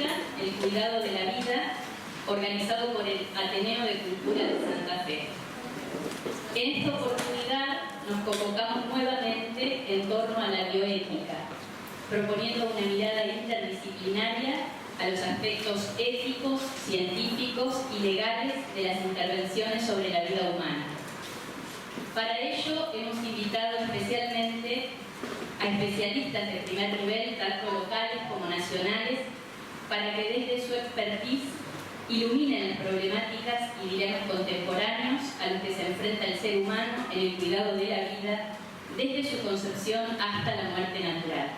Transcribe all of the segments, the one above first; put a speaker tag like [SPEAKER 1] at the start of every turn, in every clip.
[SPEAKER 1] Cultura, el cuidado de la vida, organizado por el Ateneo de Cultura de Santa Fe. En esta oportunidad nos convocamos nuevamente en torno a la bioética, proponiendo una mirada interdisciplinaria a los aspectos éticos, científicos y legales de las intervenciones sobre la vida humana. Para ello hemos invitado especialmente a especialistas de primer nivel, tanto locales como nacionales, para que desde su expertise iluminen las problemáticas y dilemas contemporáneos a los que se enfrenta el ser humano en el cuidado de la vida, desde su concepción hasta la muerte natural.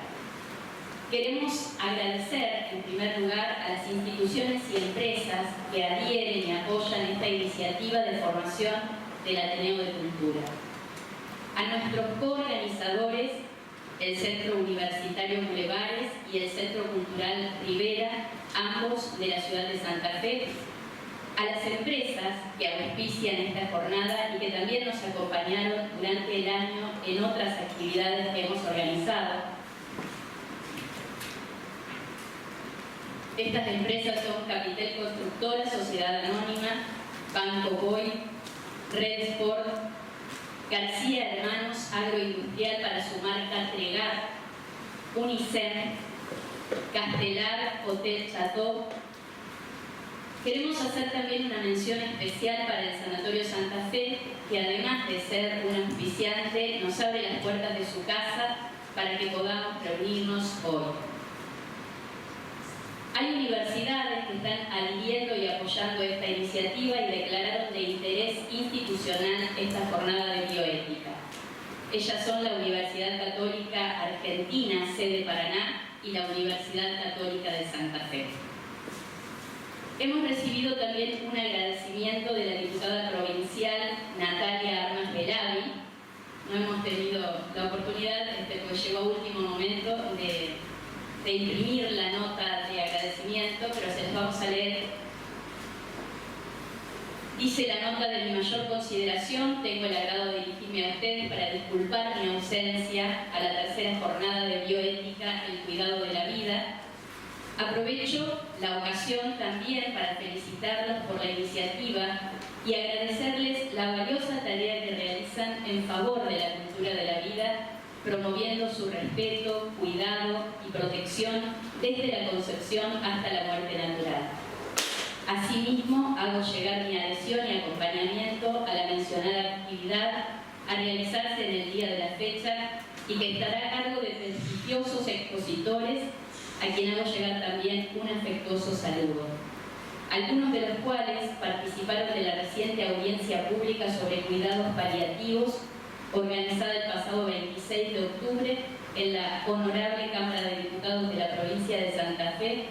[SPEAKER 1] Queremos agradecer, en primer lugar, a las instituciones y empresas que adhieren y apoyan esta iniciativa de formación del Ateneo de Cultura. A nuestros coorganizadores, el Centro Universitario Bulevares y el Centro Cultural Rivera, ambos de la ciudad de Santa Fe, a las empresas que auspician esta jornada y que también nos acompañaron durante el año en otras actividades que hemos organizado. Estas empresas son Capitel Constructora, Sociedad Anónima, Banco Boy, Red Sport, García Hermanos Agroindustrial para su marca Tregar, Unicem, Castelar, Hotel Chateau. Queremos hacer también una mención especial para el Sanatorio Santa Fe, que además de ser un auspiciante, nos abre las puertas de su casa para que podamos reunirnos hoy. Hay universidades que están adhiriendo y apoyando esta iniciativa y declararon de interés institucional esta jornada de bioética. Ellas son la Universidad Católica Argentina, sede Paraná, y la Universidad Católica de Santa Fe. Hemos recibido también un agradecimiento de la diputada provincial Natalia Armas Belavi. No hemos tenido la oportunidad, pues llegó a último momento, de imprimir la nota de agradecimiento, pero se las vamos a leer. Dice la nota: de mi mayor consideración, tengo el agrado de dirigirme a ustedes para disculpar mi ausencia a la tercera jornada de bioética, el cuidado de la vida. Aprovecho la ocasión también para felicitarlos por la iniciativa y agradecerles la valiosa tarea que realizan en favor de la cultura de la vida, promoviendo su respeto, cuidado y protección desde la concepción hasta la muerte natural. Asimismo, hago llegar mi adhesión y acompañamiento a la mencionada actividad a realizarse en el día de la fecha y que estará a cargo de prestigiosos expositores, a quien hago llegar también un afectuoso saludo. Algunos de los cuales participaron de la reciente audiencia pública sobre cuidados paliativos, organizada el pasado 26 de octubre en la Honorable Cámara de Diputados de la provincia de Santa Fe,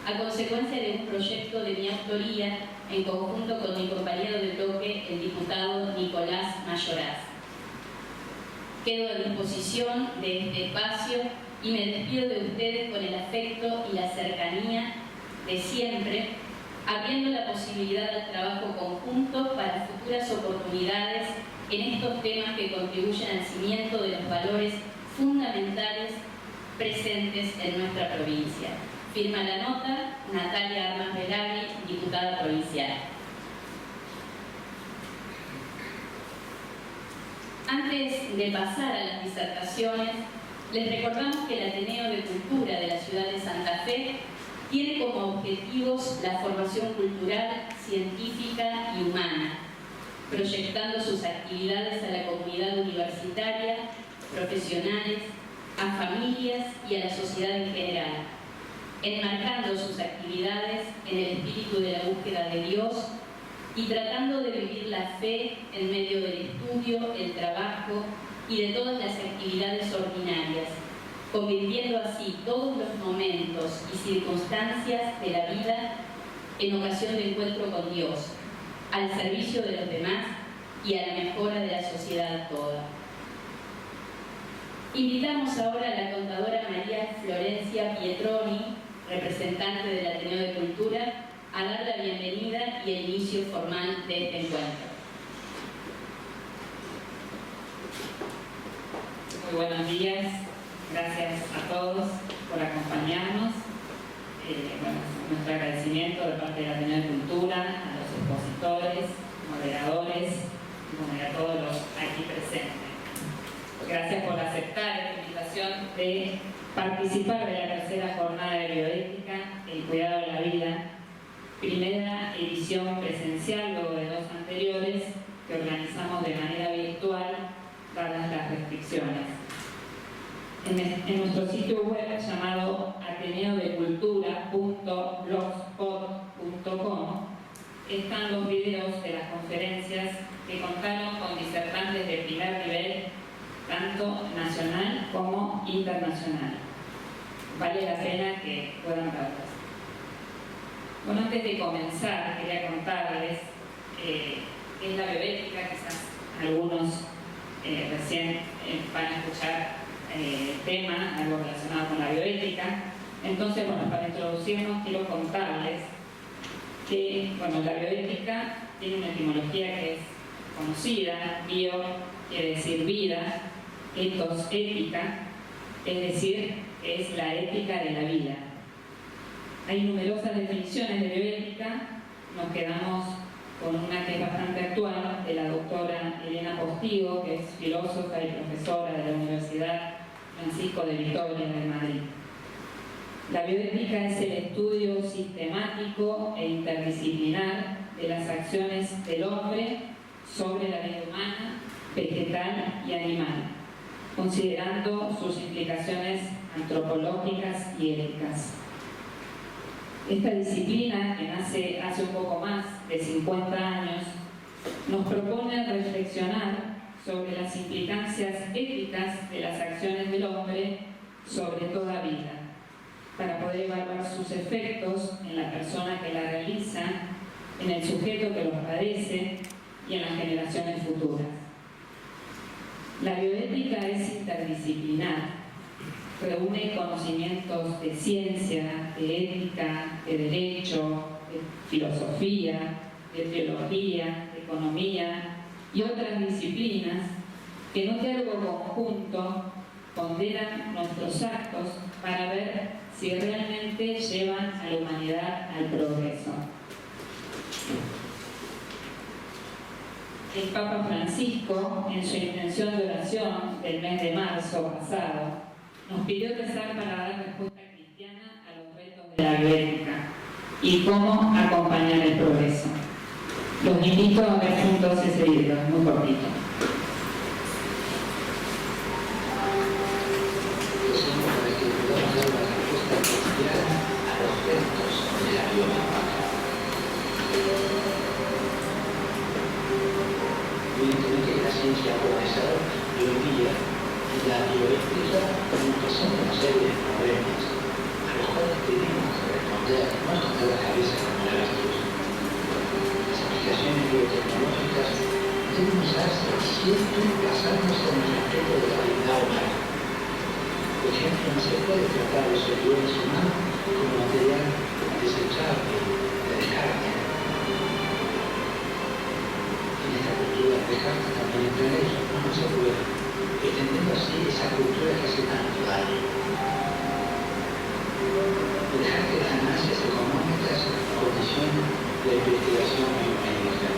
[SPEAKER 1] a consecuencia de un proyecto de mi autoría en conjunto con mi compañero de bloque, el diputado Nicolás Mayoraz. Quedo a disposición de este espacio y me despido de ustedes con el afecto y la cercanía de siempre, abriendo la posibilidad al trabajo conjunto para futuras oportunidades en estos temas que contribuyen al cimiento de los valores fundamentales presentes en nuestra provincia. Firma la nota Natalia Armas Belavi, diputada provincial. Antes de pasar a las disertaciones, les recordamos que el Ateneo de Cultura de la ciudad de Santa Fe tiene como objetivos la formación cultural, científica y humana, proyectando sus actividades a la comunidad universitaria, profesionales, a familias y a la sociedad en general, enmarcando sus actividades en el espíritu de la búsqueda de Dios y tratando de vivir la fe en medio del estudio, el trabajo y de todas las actividades ordinarias, convirtiendo así todos los momentos y circunstancias de la vida en ocasión de encuentro con Dios, al servicio de los demás y a la mejora de la sociedad toda. Invitamos ahora a la contadora María Florencia Pietroni, representante del Ateneo de Cultura, a dar la bienvenida y el inicio formal de este encuentro.
[SPEAKER 2] Muy buenos días, gracias a todos por acompañarnos. nuestro agradecimiento de parte de la Ateneo de Cultura, a los expositores, moderadores y a todos los aquí presentes. Gracias por aceptar esta invitación de participar de la tercera jornada de bioética, el cuidado de la vida, primera edición presencial luego de 2 anteriores que organizamos de manera virtual dadas las restricciones. En nuestro sitio web llamado ateneodecultura.blogspot.com están los videos de las conferencias que contaron con disertantes de primer nivel, tanto nacional como internacional. Vale la pena que puedan verlas. Bueno, antes de comenzar, quería contarles qué es la bioética. Quizás algunos recién van a escuchar el tema, algo relacionado con la bioética. Entonces, bueno, para introducirnos quiero contarles que, bueno, la bioética tiene una etimología que es conocida. Bio quiere decir vida, ethos, ética, es decir, es la ética de la vida. Hay numerosas definiciones de bioética, nos quedamos con una que es bastante actual, de la doctora Elena Postigo, que es filósofa y profesora de la Universidad Francisco de Vitoria de Madrid. La bioética es el estudio sistemático e interdisciplinar de las acciones del hombre sobre la vida humana, vegetal y animal, considerando sus implicaciones antropológicas y éticas. Esta disciplina, que nace hace un poco más de 50 años, nos propone reflexionar sobre las implicancias éticas de las acciones del hombre sobre toda vida, para poder evaluar sus efectos en la persona que la realiza, en el sujeto que los padece y en las generaciones futuras. La bioética es interdisciplinar, reúne conocimientos de ciencia, de ética, de derecho, de filosofía, de teología, de economía y otras disciplinas que en un diálogo conjunto ponderan nuestros actos para ver si realmente llevan a la humanidad al progreso. El Papa Francisco, en su intención de oración del mes de marzo pasado, nos pidió rezar para dar respuesta cristiana a los retos de la bioética y cómo acompañar el progreso. Los invito a ver juntos ese libro, es muy cortito.
[SPEAKER 3] Evidentemente la ciencia ha progresado y hoy día la bioética nos presenta una serie de problemas a los cuales tenemos que responder, no esconder la cabeza como la avestruz. Las aplicaciones biotecnológicas deben usarse siempre basándose en el respeto de la dignidad humana. Por ejemplo, no se puede tratar los servidores humanos como material desechable, de descarte. En esta cultura de descarte también entra en eso, no se puede, extendiendo así esa cultura que hace tanto daño. Dejar que las ganancias económicas condicionen la investigación biomédica.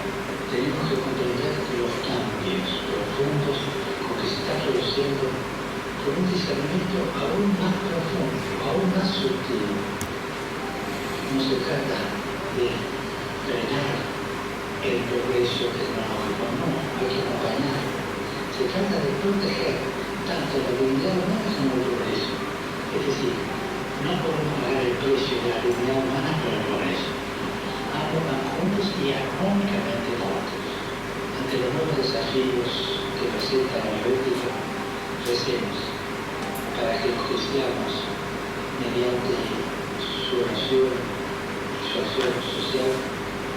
[SPEAKER 3] Tenemos que comprender que los cambios profundos con que se está produciendo con un discernimiento aún más profundo, aún más sutil. No se trata de frenar el progreso tecnológico, no, hay que acompañar. Se trata de proteger tanto la dignidad humana como el progreso. Es decir, no podemos pagar el precio de la dignidad humana por el progreso. Ambos van juntos y armónicamente juntos. Ante los nuevos desafíos que presenta la bioética, recemos para que los cristianos, mediante su oración y su acción social,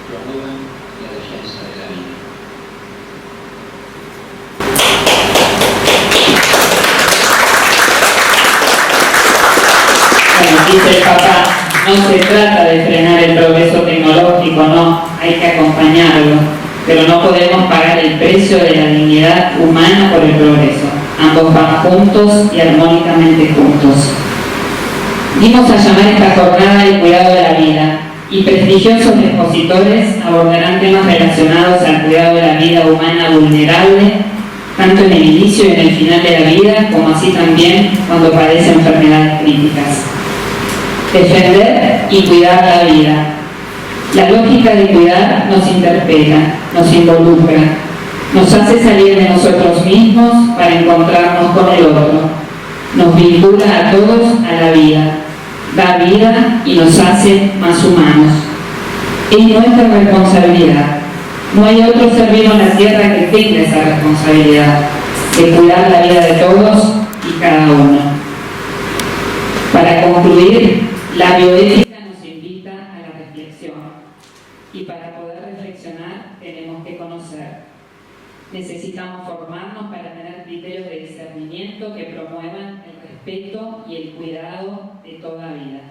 [SPEAKER 3] promuevan la defensa de la vida.
[SPEAKER 2] Como dice el Papa, no se trata de frenar el progreso tecnológico, no, hay que acompañarlo, pero no podemos pagar el precio de la dignidad humana por el progreso. Ambos van juntos y armónicamente juntos. Dimos a llamar esta jornada el cuidado de la vida, y prestigiosos expositores abordarán temas relacionados al cuidado de la vida humana vulnerable, tanto en el inicio y en el final de la vida, como así también cuando padece enfermedades críticas. Defender y cuidar la vida. La lógica de cuidar nos interpela, nos involucra, nos hace salir de nosotros mismos para encontrarnos con el otro, nos vincula a todos a la vida, da vida y nos hace más humanos. Es nuestra responsabilidad. No hay otro ser vivo en la tierra que tenga esa responsabilidad de cuidar la vida de todos y cada uno. Para concluir, la bioética nos invita a la reflexión, y para poder reflexionar tenemos que conocer. Necesitamos formarnos para tener criterios de discernimiento que promuevan el respeto y el cuidado de toda vida.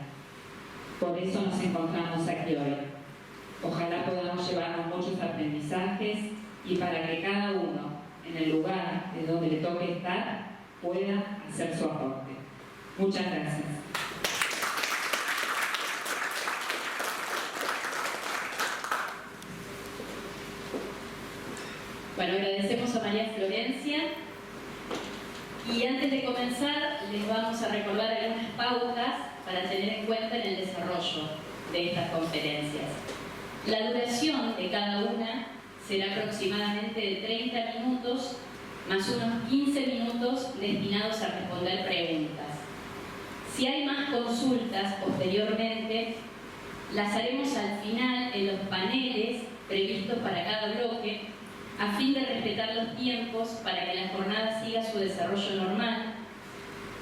[SPEAKER 2] Por eso nos encontramos aquí hoy. Ojalá podamos llevarnos muchos aprendizajes y para que cada uno, en el lugar de donde le toque estar, pueda hacer su aporte. Muchas gracias.
[SPEAKER 1] Bueno, agradecemos a María Florencia y antes de comenzar les vamos a recordar algunas pautas para tener en cuenta en el desarrollo de estas conferencias. La duración de cada una será aproximadamente de 30 minutos más unos 15 minutos destinados a responder preguntas. Si hay más consultas posteriormente, las haremos al final en los paneles previstos para cada bloque, a fin de respetar los tiempos para que la jornada siga su desarrollo normal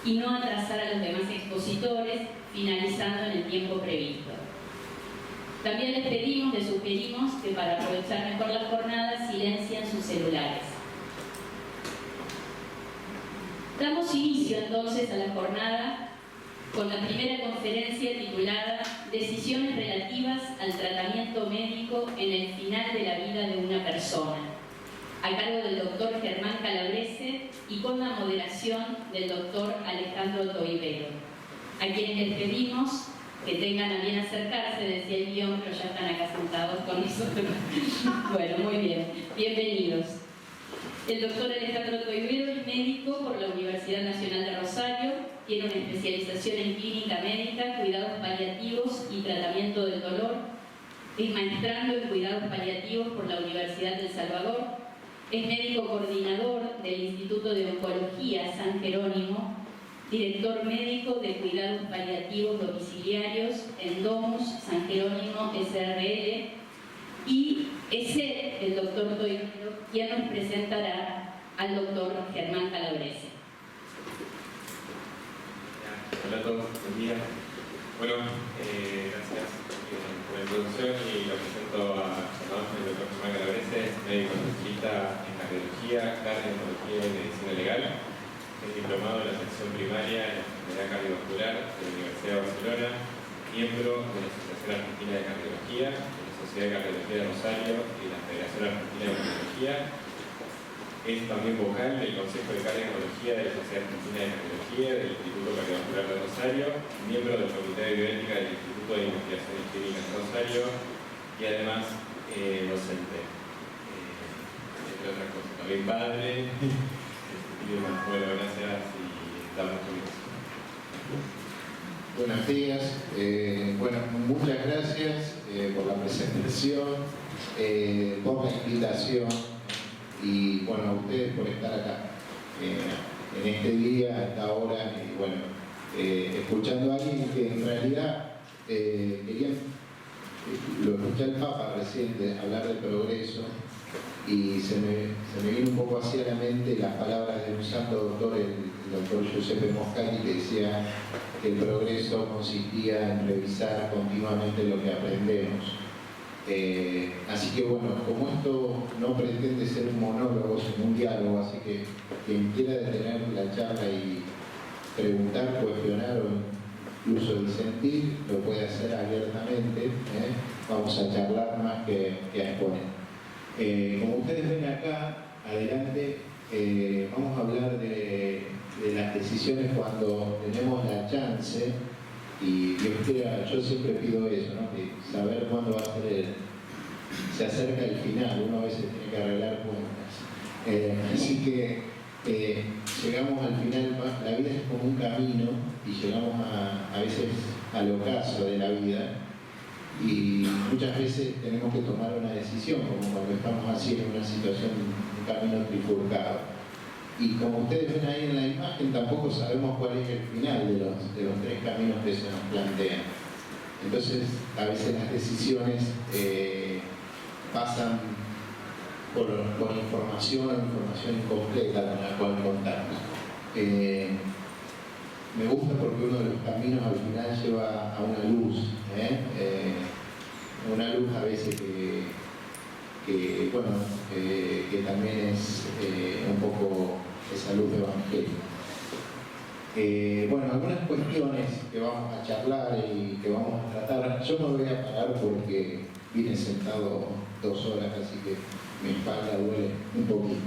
[SPEAKER 1] y no atrasar a los demás expositores, finalizando en el tiempo previsto. También les sugerimos que para aprovechar mejor la jornada silencien sus celulares. Damos inicio entonces a la jornada con la primera conferencia titulada Decisiones relativas al tratamiento médico en el final de la vida de una persona, a cargo del doctor Germán Calabrese y con la moderación del doctor Alejandro Toibero, a quienes les pedimos que tengan a bien acercarse, decía el guión, pero ya están acá sentados con nosotros. Bueno, muy bien, bienvenidos. El doctor Alejandro Toibero es médico por la Universidad Nacional de Rosario, tiene una especialización en clínica médica, cuidados paliativos y tratamiento del dolor, es maestrando en cuidados paliativos por la Universidad del Salvador, es médico coordinador del Instituto de Oncología San Jerónimo, director médico de cuidados paliativos domiciliarios en Domus San Jerónimo SRL, y es el doctor Toibero quien nos presentará al doctor Germán Calabrese.
[SPEAKER 4] Hola a todos, buen día. Bueno, gracias por la introducción y lo presento a el doctor Germán Calabrese, médico especialista en cardiología, cardiología y medicina legal. Es diplomado en la sección primaria en la enfermedad cardiovascular de la Universidad de Barcelona, miembro de la Asociación Argentina de Cardiología, de la Sociedad de Cardiología de Rosario y la Federación Argentina de Cardiología. Es también vocal del Consejo de Cardiología de la Sociedad Argentina de Cardiología, del Instituto Cardiovascular de Rosario, miembro del Comité de Bioética del Instituto de Investigaciones Clínicas de Rosario y además docente. Entre otras cosas, también padre. Bueno, gracias y damos comienzo.
[SPEAKER 5] Buenos días, bueno, muchas gracias por la presentación, por la invitación y bueno, a ustedes por estar acá en este día, a esta hora, y bueno, escuchando a alguien que en realidad lo escuché al Papa recién hablar del progreso y se me vino un poco hacia la mente las palabras de un santo doctor, el doctor Giuseppe Moscati, que decía que el progreso consistía en revisar continuamente lo que aprendemos. Así que bueno, como esto no pretende ser un monólogo, sino un diálogo, así que quien quiera detener la charla y preguntar, cuestionar o incluso disentir, lo puede hacer abiertamente. Vamos a charlar más que a exponer. Como ustedes ven acá, adelante, vamos a hablar de las decisiones cuando tenemos la chance Y Dios quiera, yo siempre pido eso, ¿no? Que saber cuándo va a ser se acerca el final, uno a veces tiene que arreglar cuentas. Así que llegamos al final, la vida es como un camino y llegamos a veces al ocaso de la vida y muchas veces tenemos que tomar una decisión, como cuando estamos así en una situación, un camino trifurcado. Y como ustedes ven ahí en la imagen, tampoco sabemos cuál es el final de los 3 caminos que se nos plantean. Entonces, a veces las decisiones pasan por información incompleta con la cual contamos. Me gusta porque uno de los caminos al final lleva a una luz, una luz a veces que también es un poco esa luz evangélica. Bueno, algunas cuestiones que vamos a charlar y que vamos a tratar. Yo me voy a parar porque vine sentado 2 horas, así que mi espalda duele un poquito.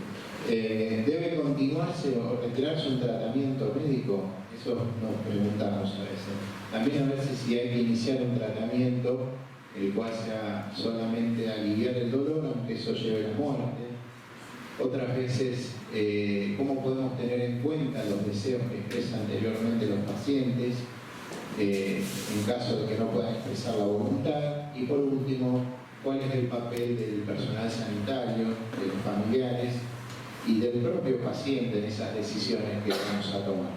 [SPEAKER 5] ¿Debe continuarse o retirarse un tratamiento médico? Eso nos preguntamos a veces. También a veces si hay que iniciar un tratamiento el cual sea solamente aliviar el dolor, aunque eso lleve a la muerte. Otras veces, cómo podemos tener en cuenta los deseos que expresan anteriormente los pacientes, en caso de que no puedan expresar la voluntad. Y por último, cuál es el papel del personal sanitario, de los familiares y del propio paciente en esas decisiones que vamos a tomar.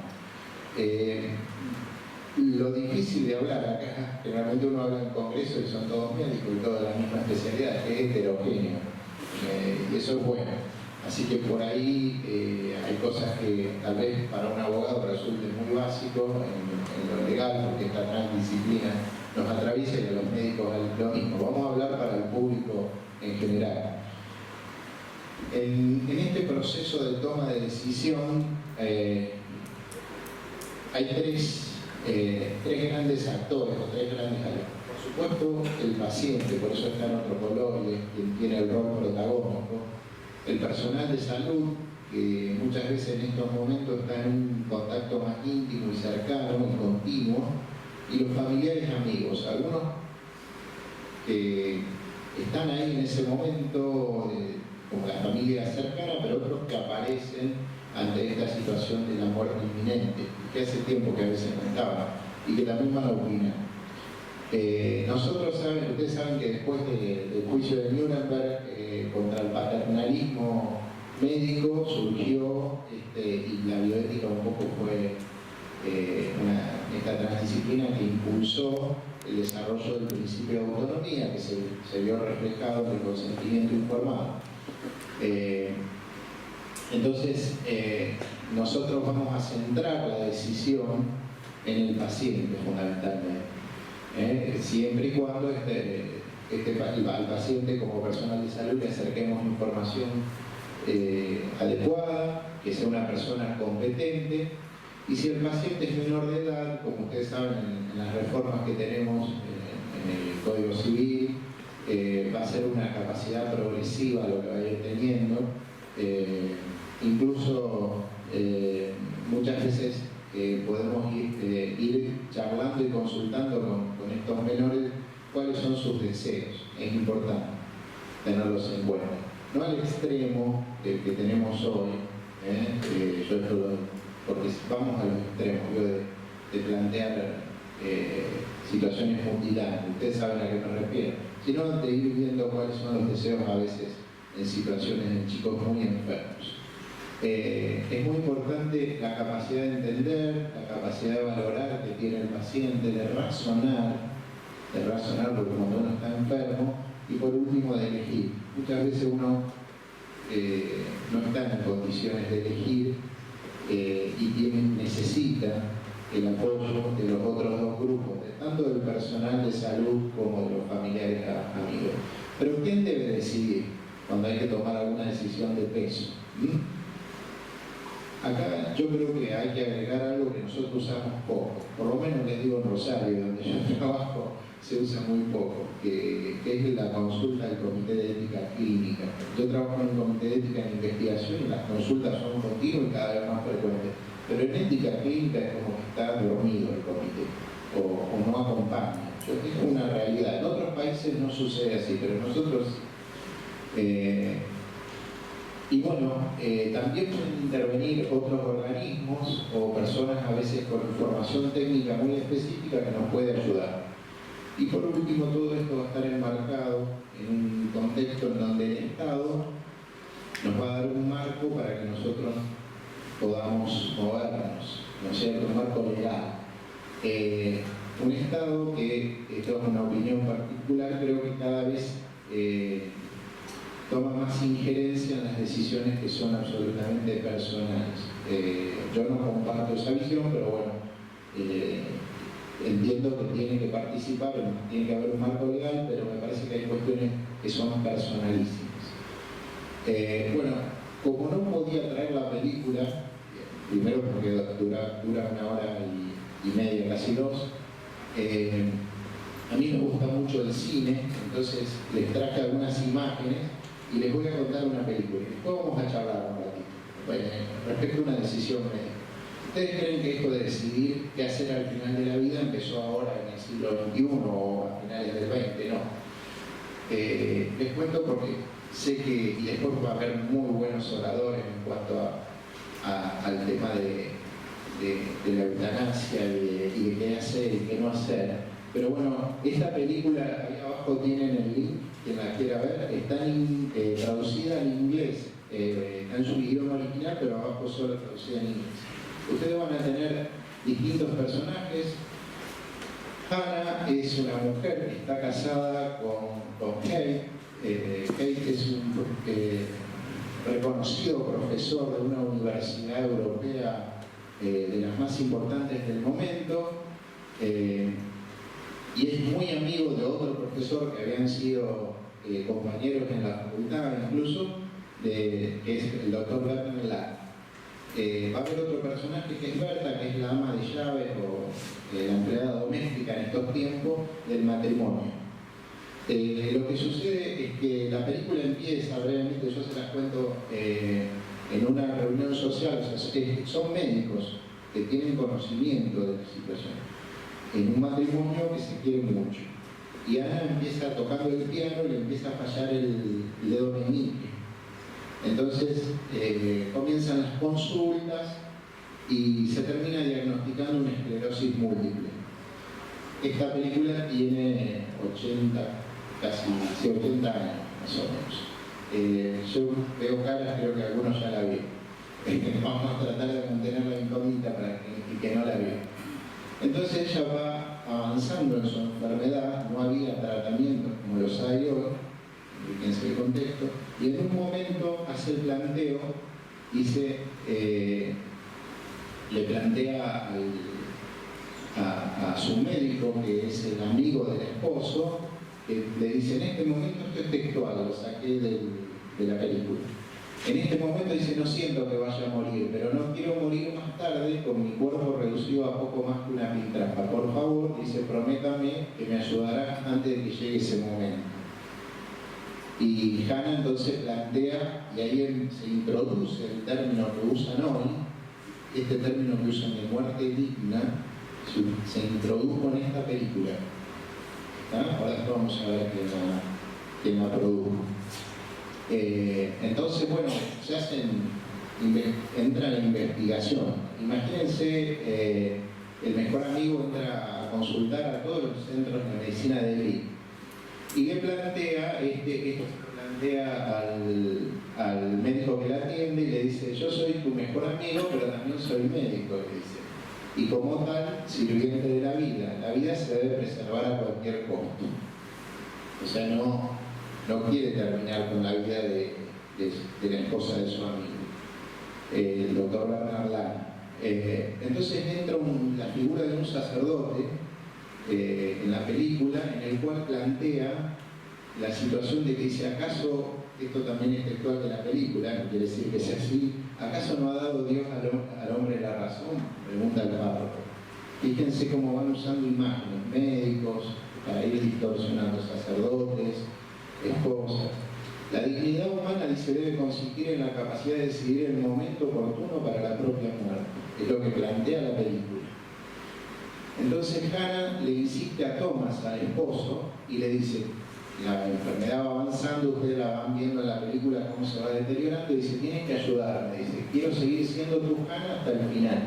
[SPEAKER 5] Lo difícil de hablar acá, generalmente uno habla en congreso y son todos médicos y toda la misma especialidad, que es heterogéneo, y eso es bueno. Así que por ahí hay cosas que tal vez para un abogado resulten muy básicos en lo legal, porque esta transdisciplina nos atraviesa y a los médicos es lo mismo. Vamos a hablar para el público en general. En este proceso de toma de decisión hay tres grandes actores o 3 grandes áreas. Por supuesto, el paciente, por eso está en otro color y es quien tiene el rol protagónico. El personal de salud, que muchas veces en estos momentos está en un contacto más íntimo y cercano y continuo, y los familiares amigos, algunos que están ahí en ese momento como la familia cercana, pero otros que aparecen ante esta situación de la muerte inminente, que hace tiempo que a veces no estaban, y que también van a opinar. Ustedes saben que después del juicio de Nuremberg contra el paternalismo médico surgió, y la bioética un poco fue esta transdisciplina que impulsó el desarrollo del principio de autonomía, que se vio reflejado en el consentimiento informado. Entonces, nosotros vamos a centrar la decisión en el paciente fundamentalmente, siempre y cuando al paciente como personal de salud le acerquemos información adecuada, que sea una persona competente, y si el paciente es menor de edad, como ustedes saben en las reformas que tenemos en el Código Civil, va a ser una capacidad progresiva lo que va a ir teniendo. Incluso muchas veces podemos ir charlando y consultando con estos menores cuáles son sus deseos. Es importante tenerlos en cuenta. No al extremo que tenemos hoy, yo esto porque vamos a los extremos, de plantear situaciones mutilantes. Ustedes saben a qué me refiero. Sino de ir viendo cuáles son los deseos a veces en situaciones de chicos muy enfermos. Es muy importante la capacidad de entender, la capacidad de valorar que tiene el paciente, de razonar porque cuando uno está enfermo, y por último de elegir. Muchas veces uno no está en condiciones de elegir y necesita el apoyo de los otros 2 grupos, tanto del personal de salud como de los familiares amigos. Pero ¿quién debe decidir cuando hay que tomar alguna decisión de peso? Acá yo creo que hay que agregar algo que nosotros usamos poco, por lo menos les digo en Rosario, donde yo trabajo, se usa muy poco, que es la consulta del Comité de Ética Clínica. Yo trabajo en un Comité de Ética en Investigación y las consultas son continuas y cada vez más frecuentes, pero en ética clínica es como que está dormido el comité. o no acompaña. Es una realidad. En otros países no sucede así, pero nosotros... y bueno, también pueden intervenir otros organismos o personas a veces con información técnica muy específica que nos puede ayudar. Y por último, todo esto va a estar enmarcado en un contexto en donde el Estado nos va a dar un marco para que nosotros podamos movernos, ¿no es cierto? Un marco legal. Un Estado que, esto es una opinión particular, creo que cada vez toma más injerencia en las decisiones que son absolutamente personales. Yo no comparto esa visión, pero bueno, entiendo que tiene que participar, tiene que haber un marco legal, pero me parece que hay cuestiones que son personalísimas. Bueno, como no podía traer la película, primero porque dura 1 hora y media, casi 2, a mí me gusta mucho el cine, entonces les traje algunas imágenes y les voy a contar una película. Después vamos a charlar un ratito respecto a una decisión médica. ¿Ustedes creen que esto de decidir qué hacer al final de la vida empezó ahora en el siglo XXI o a finales del XX? No. Les cuento porque sé que, y después va a haber muy buenos oradores en cuanto al tema de la eutanasia y de qué hacer y qué no hacer. Pero bueno, esta película, ahí abajo tienen el link, quien la quiera ver, está traducida en inglés, está en su idioma original, pero abajo solo traducida en inglés. Ustedes van a tener distintos personajes. Hannah es una mujer que está casada con Kate. Kate es un reconocido profesor de una universidad europea de las más importantes del momento. Y es muy amigo de otro profesor que habían sido compañeros en la facultad incluso, que es el doctor Bernard Ladd. Va a haber otro personaje que es Berta, que es la ama de llaves o la empleada doméstica en estos tiempos del matrimonio. Lo que sucede es que la película empieza brevemente, yo se las cuento, en una reunión social, o sea, son médicos que tienen conocimiento de la situación, en un matrimonio que se quiere mucho. Y Ana empieza tocando el piano y le empieza a fallar el dedo meñique. Entonces comienzan las consultas y se termina diagnosticando una esclerosis múltiple. Esta película tiene 80 años más o menos. Yo veo caras, creo que algunos ya la vieron. Vamos a tratar de mantener la incógnita para que no la vean. Entonces ella va avanzando en su enfermedad, no había tratamientos como los hay hoy, fíjense el contexto, y en un momento hace el planteo, dice, le plantea a su médico, que es el amigo del esposo, que le dice, en este momento, esto es textual, lo saqué de la película. En este momento dice, no siento que vaya a morir, pero no quiero morir más tarde con mi cuerpo reducido a poco más que una piltrafa. Por favor, dice, prométame que me ayudará antes de que llegue ese momento. Y Hannah entonces plantea, y ahí se introduce el término que usan hoy, este término que usan de muerte digna, se introdujo en esta película. Ahora vamos a ver quién la produjo. Entonces, bueno, entra la investigación. Imagínense, el mejor amigo entra a consultar a todos los centros de medicina de Gris. ¿Y qué plantea? Esto se plantea al médico que la atiende y le dice, yo soy tu mejor amigo, pero también soy médico, le dice. Y como tal, sirviente de la vida. La vida se debe preservar a cualquier costo. O sea, no quiere terminar con la vida de la esposa de su amigo, el doctor Bernard Ladd. Entonces entra la figura de un sacerdote en la película, en el cual plantea la situación de que dice, ¿acaso, esto también es textual de la película, no quiere decir que sea así, ¿acaso no ha dado Dios al hombre la razón? Pregunta el párroco. Fíjense cómo van usando imágenes, médicos, para ir distorsionando sacerdotes, esposas. La dignidad humana, dice, debe consistir en la capacidad de decidir el momento oportuno para la propia muerte. Es lo que plantea la película. Entonces Hannah le insiste a Thomas, al esposo, y le dice, la enfermedad va avanzando, ustedes la van viendo en la película cómo se va deteriorando, y dice, tienes que ayudarme, dice, quiero seguir siendo tu Hannah hasta el final.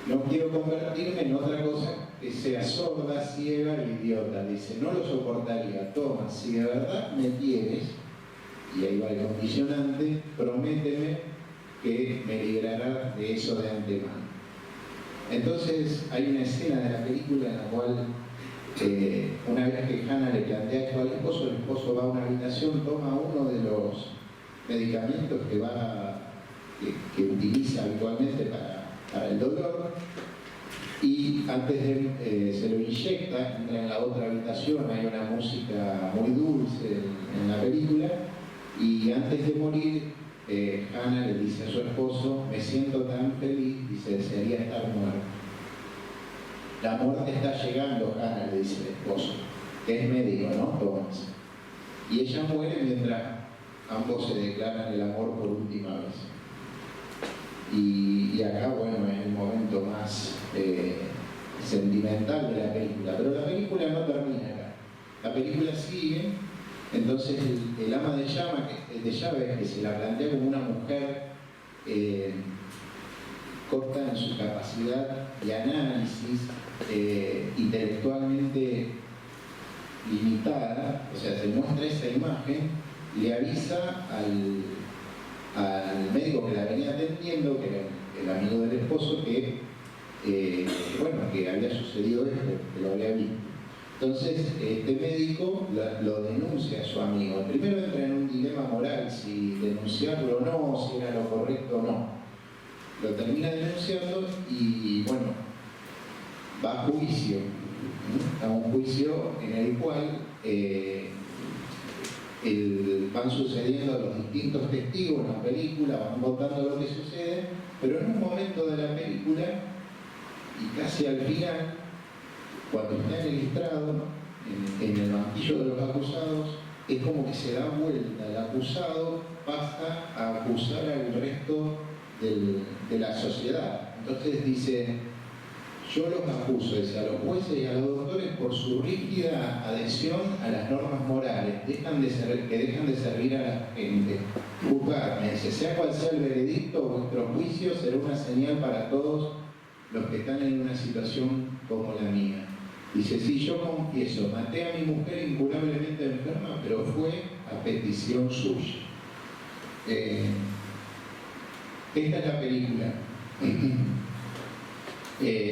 [SPEAKER 5] No quiero convertirme en otra cosa que sea sorda, ciega y idiota. Dice, no lo soportaría. Thomas, si de verdad me quieres, y ahí va el condicionante, prométeme que me librará de eso de antemano. Entonces hay una escena de la película en la cual una vez que Hannah le plantea esto al esposo, el esposo va a una habitación, toma uno de los medicamentos que utiliza habitualmente para el dolor, y antes de se lo inyecta, entra en la otra habitación, hay una música muy dulce en la película, y antes de morir Hannah le dice a su esposo, me siento tan feliz, dice, desearía estar muerto. La muerte está llegando, Hannah, le dice el esposo, que es médico, ¿no? Thomas. Y ella muere mientras ambos se declaran el amor por última vez. Y acá, bueno, es el momento más sentimental de la película. Pero la película no termina acá. La película sigue, entonces el ama de llaves, que se la plantea como una mujer corta en su capacidad de análisis, intelectualmente limitada, o sea, se muestra esa imagen, le avisa al médico que la venía atendiendo, que era el amigo del esposo, que que había sucedido esto, que lo había visto. Entonces, este médico lo denuncia a su amigo. Primero entra en un dilema moral, si denunciarlo o no, si era lo correcto o no. Lo termina denunciando y, bueno, va a juicio, a un juicio en el cual van sucediendo los distintos testigos en la película, van contando lo que sucede, pero en un momento de la película, y casi al final, cuando está en el estrado, en el banquillo de los acusados, es como que se da vuelta, el acusado pasa a acusar al resto de la sociedad. Entonces dice, yo los acuso, dice, a los jueces y a los doctores por su rígida adhesión a las normas morales, que dejan de servir a la gente. Juzgarme, dice, sea cual sea el veredicto, vuestro juicio será una señal para todos los que están en una situación como la mía. Dice, sí, yo confieso, maté a mi mujer incurablemente enferma, pero fue a petición suya. Esta es la película.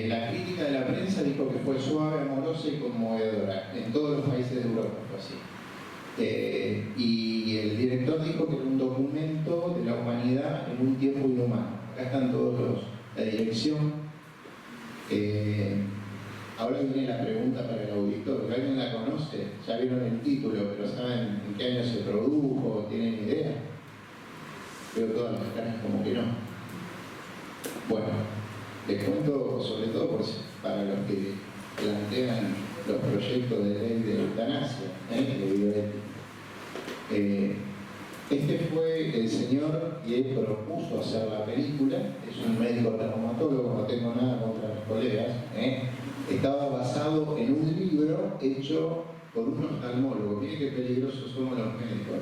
[SPEAKER 5] La crítica de la prensa dijo que fue suave, amorosa y conmovedora. En todos los países de Europa fue así. Y el director dijo que era un documento de la humanidad en un tiempo inhumano. Acá están todos la dirección. Ahora viene la pregunta para el auditor. ¿Alguien la conoce? Ya vieron el título, pero ¿saben en qué año se produjo? ¿Tienen idea? Veo todas las caras como que no. Bueno, les cuento sobre todo para los que plantean los proyectos de ley de eutanasia, de bioética. Este fue el señor que propuso hacer la película, es un médico traumatólogo, no tengo nada contra mis colegas. Estaba basado en un libro hecho por un oftalmólogo. Miren qué peligrosos somos los médicos.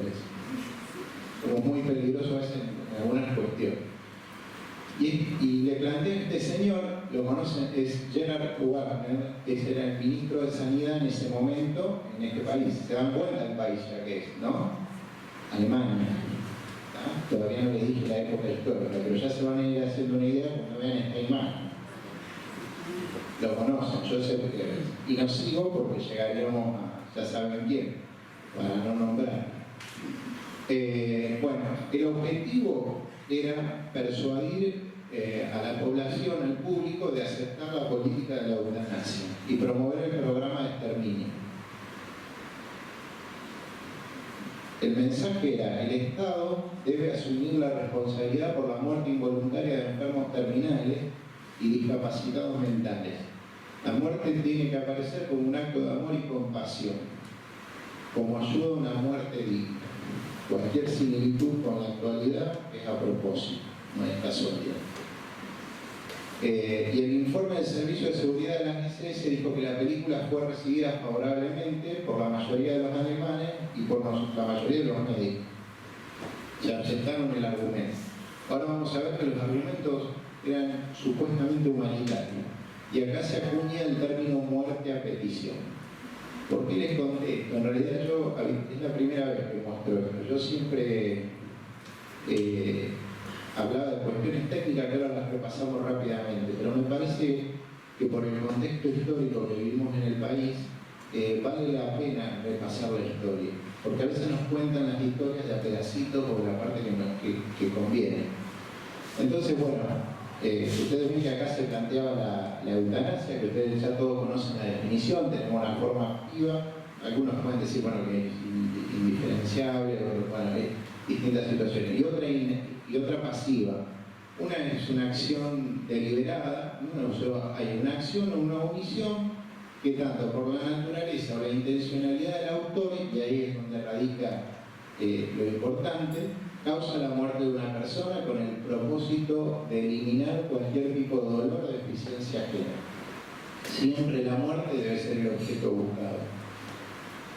[SPEAKER 5] Somos muy peligrosos a veces en algunas cuestiones. Y le planteé a este señor, lo conocen, es Gerard Wagner, que era el ministro de Sanidad en ese momento en este país. Se dan cuenta del país ya que es, ¿no? Alemania. ¿No? Todavía no les dije la época histórica, pero ya se van a ir haciendo una idea cuando vean esta imagen. Lo conocen, yo sé que... Y no sigo porque llegaríamos a, ya saben quién, para no nombrar. Bueno, el objetivo era persuadir a la población, al público, de aceptar la política de la eutanasia y promover el programa de exterminio. El mensaje era, el Estado debe asumir la responsabilidad por la muerte involuntaria de enfermos terminales y discapacitados mentales. La muerte tiene que aparecer como un acto de amor y compasión, como ayuda a una muerte digna. Cualquier similitud con la actualidad es a propósito, no es casualidad. Y el informe del Servicio de Seguridad de la se dijo que la película fue recibida favorablemente por la mayoría de los alemanes y por la mayoría de los médicos. Se aceptaron el argumento. Ahora vamos a ver que los argumentos eran supuestamente humanitarios. Y acá se acuña el término muerte a petición. ¿Por qué les contesto? En realidad es la primera vez que muestro esto. Yo siempre hablaba de cuestiones técnicas que ahora las repasamos rápidamente, pero me parece que por el contexto histórico que vivimos en el país, vale la pena repasar la historia, porque a veces nos cuentan las historias de a pedacitos por la parte que conviene. Entonces, bueno, ustedes ven que acá se planteaba la eutanasia, que ustedes ya todos conocen la definición, tenemos una forma activa, algunos pueden decir, bueno, que es indiferenciable, bueno, hay distintas situaciones, y otra pasiva. Una es una acción deliberada, hay una acción o una omisión que tanto por la naturaleza o la intencionalidad del autor, y ahí es donde radica lo importante, causa la muerte de una persona con el propósito de eliminar cualquier tipo de dolor o deficiencia ajena. Siempre la muerte debe ser el objeto buscado.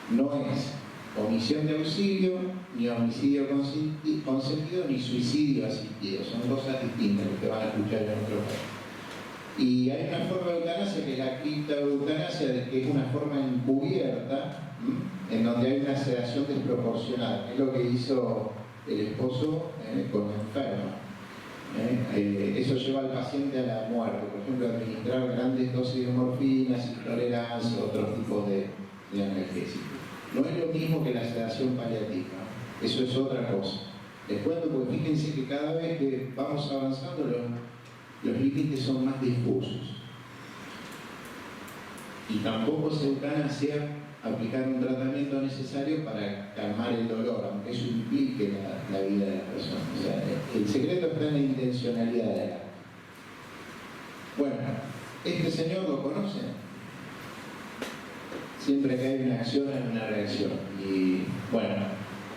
[SPEAKER 5] No es omisión de auxilio, ni homicidio consentido, ni suicidio asistido. Son cosas distintas que van a escuchar en otro caso. Y hay una forma de eutanasia que es la criptoeutanasia, que es una forma encubierta, en donde hay una sedación desproporcionada, que es lo que hizo el esposo con la enferma. Eso lleva al paciente a la muerte. Por ejemplo, administrar grandes dosis de morfina, intolerancia, otros tipos de analgésicos. No es lo mismo que la sedación paliativa, eso es otra cosa. Les cuento porque fíjense que cada vez que vamos avanzando los límites son más difusos. Y tampoco es eutanasia aplicar un tratamiento necesario para calmar el dolor, aunque eso implique la vida de la persona. O sea, el secreto está en la intencionalidad de la. Bueno, este señor lo conocen. Siempre que hay una acción hay una reacción. Y bueno,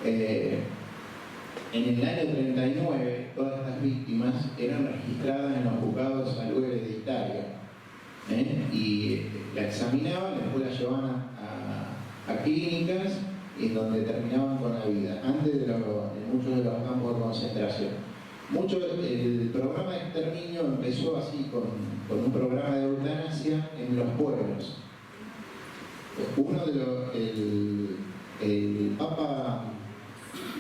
[SPEAKER 5] en el año 39 todas estas víctimas eran registradas en los juzgados de salud hereditaria. Y la examinaban, después la llevaban a clínicas en donde terminaban con la vida, antes de muchos de los campos de concentración. El programa de exterminio empezó así, con un programa de eutanasia en los pueblos. El Papa,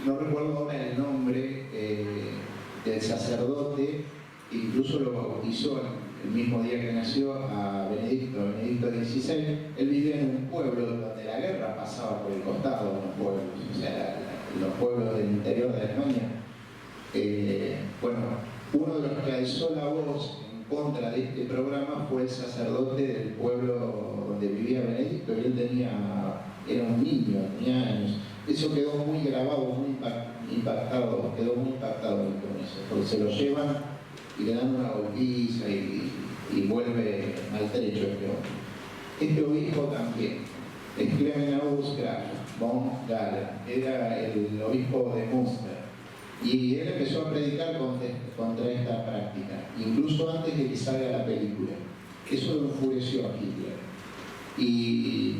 [SPEAKER 5] no recuerdo ahora el nombre del sacerdote, incluso lo bautizó el mismo día que nació a Benedicto XVI. Él vivía en un pueblo donde la guerra pasaba por el costado de los pueblos, o sea, los pueblos del interior de Alemania. Bueno, uno de los que alzó la voz en contra de este programa fue el sacerdote del pueblo donde vivía Benedicto, y él era un niño, tenía años. Eso quedó muy grabado, muy impactado con eso, porque se lo llevan y le dan una golpiza y vuelve maltrecho este hombre. Este obispo también, es Clement August Graf von Galler, era el obispo de Münster, y él empezó a predicar contra esta práctica, incluso antes de que salga la película. Eso lo enfureció a Hitler. Y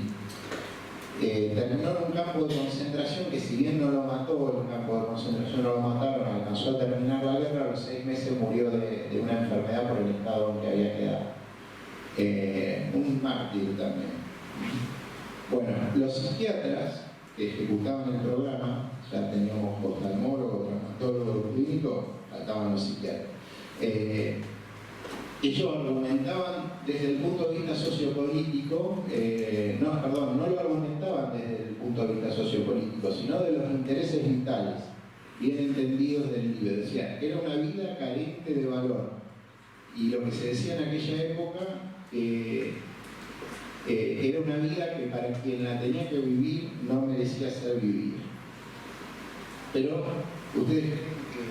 [SPEAKER 5] terminó en un campo de concentración que, si bien no lo mató, el campo de concentración no lo mataron, alcanzó a terminar la guerra, a los 6 meses murió de una enfermedad por el estado en que había quedado. Un mártir también. Bueno, los psiquiatras que ejecutaban el programa, ya teníamos oftalmólogos, traumatólogos clínicos, faltaban los psiquiatras. Ellos argumentaban desde el punto de vista sociopolítico, no lo argumentaban desde el punto de vista sociopolítico, sino de los intereses vitales, bien entendidos del libre. Decían que era una vida carente de valor. Y lo que se decía en aquella época, era una vida que para quien la tenía que vivir no merecía ser vivida. Pero ustedes creen que...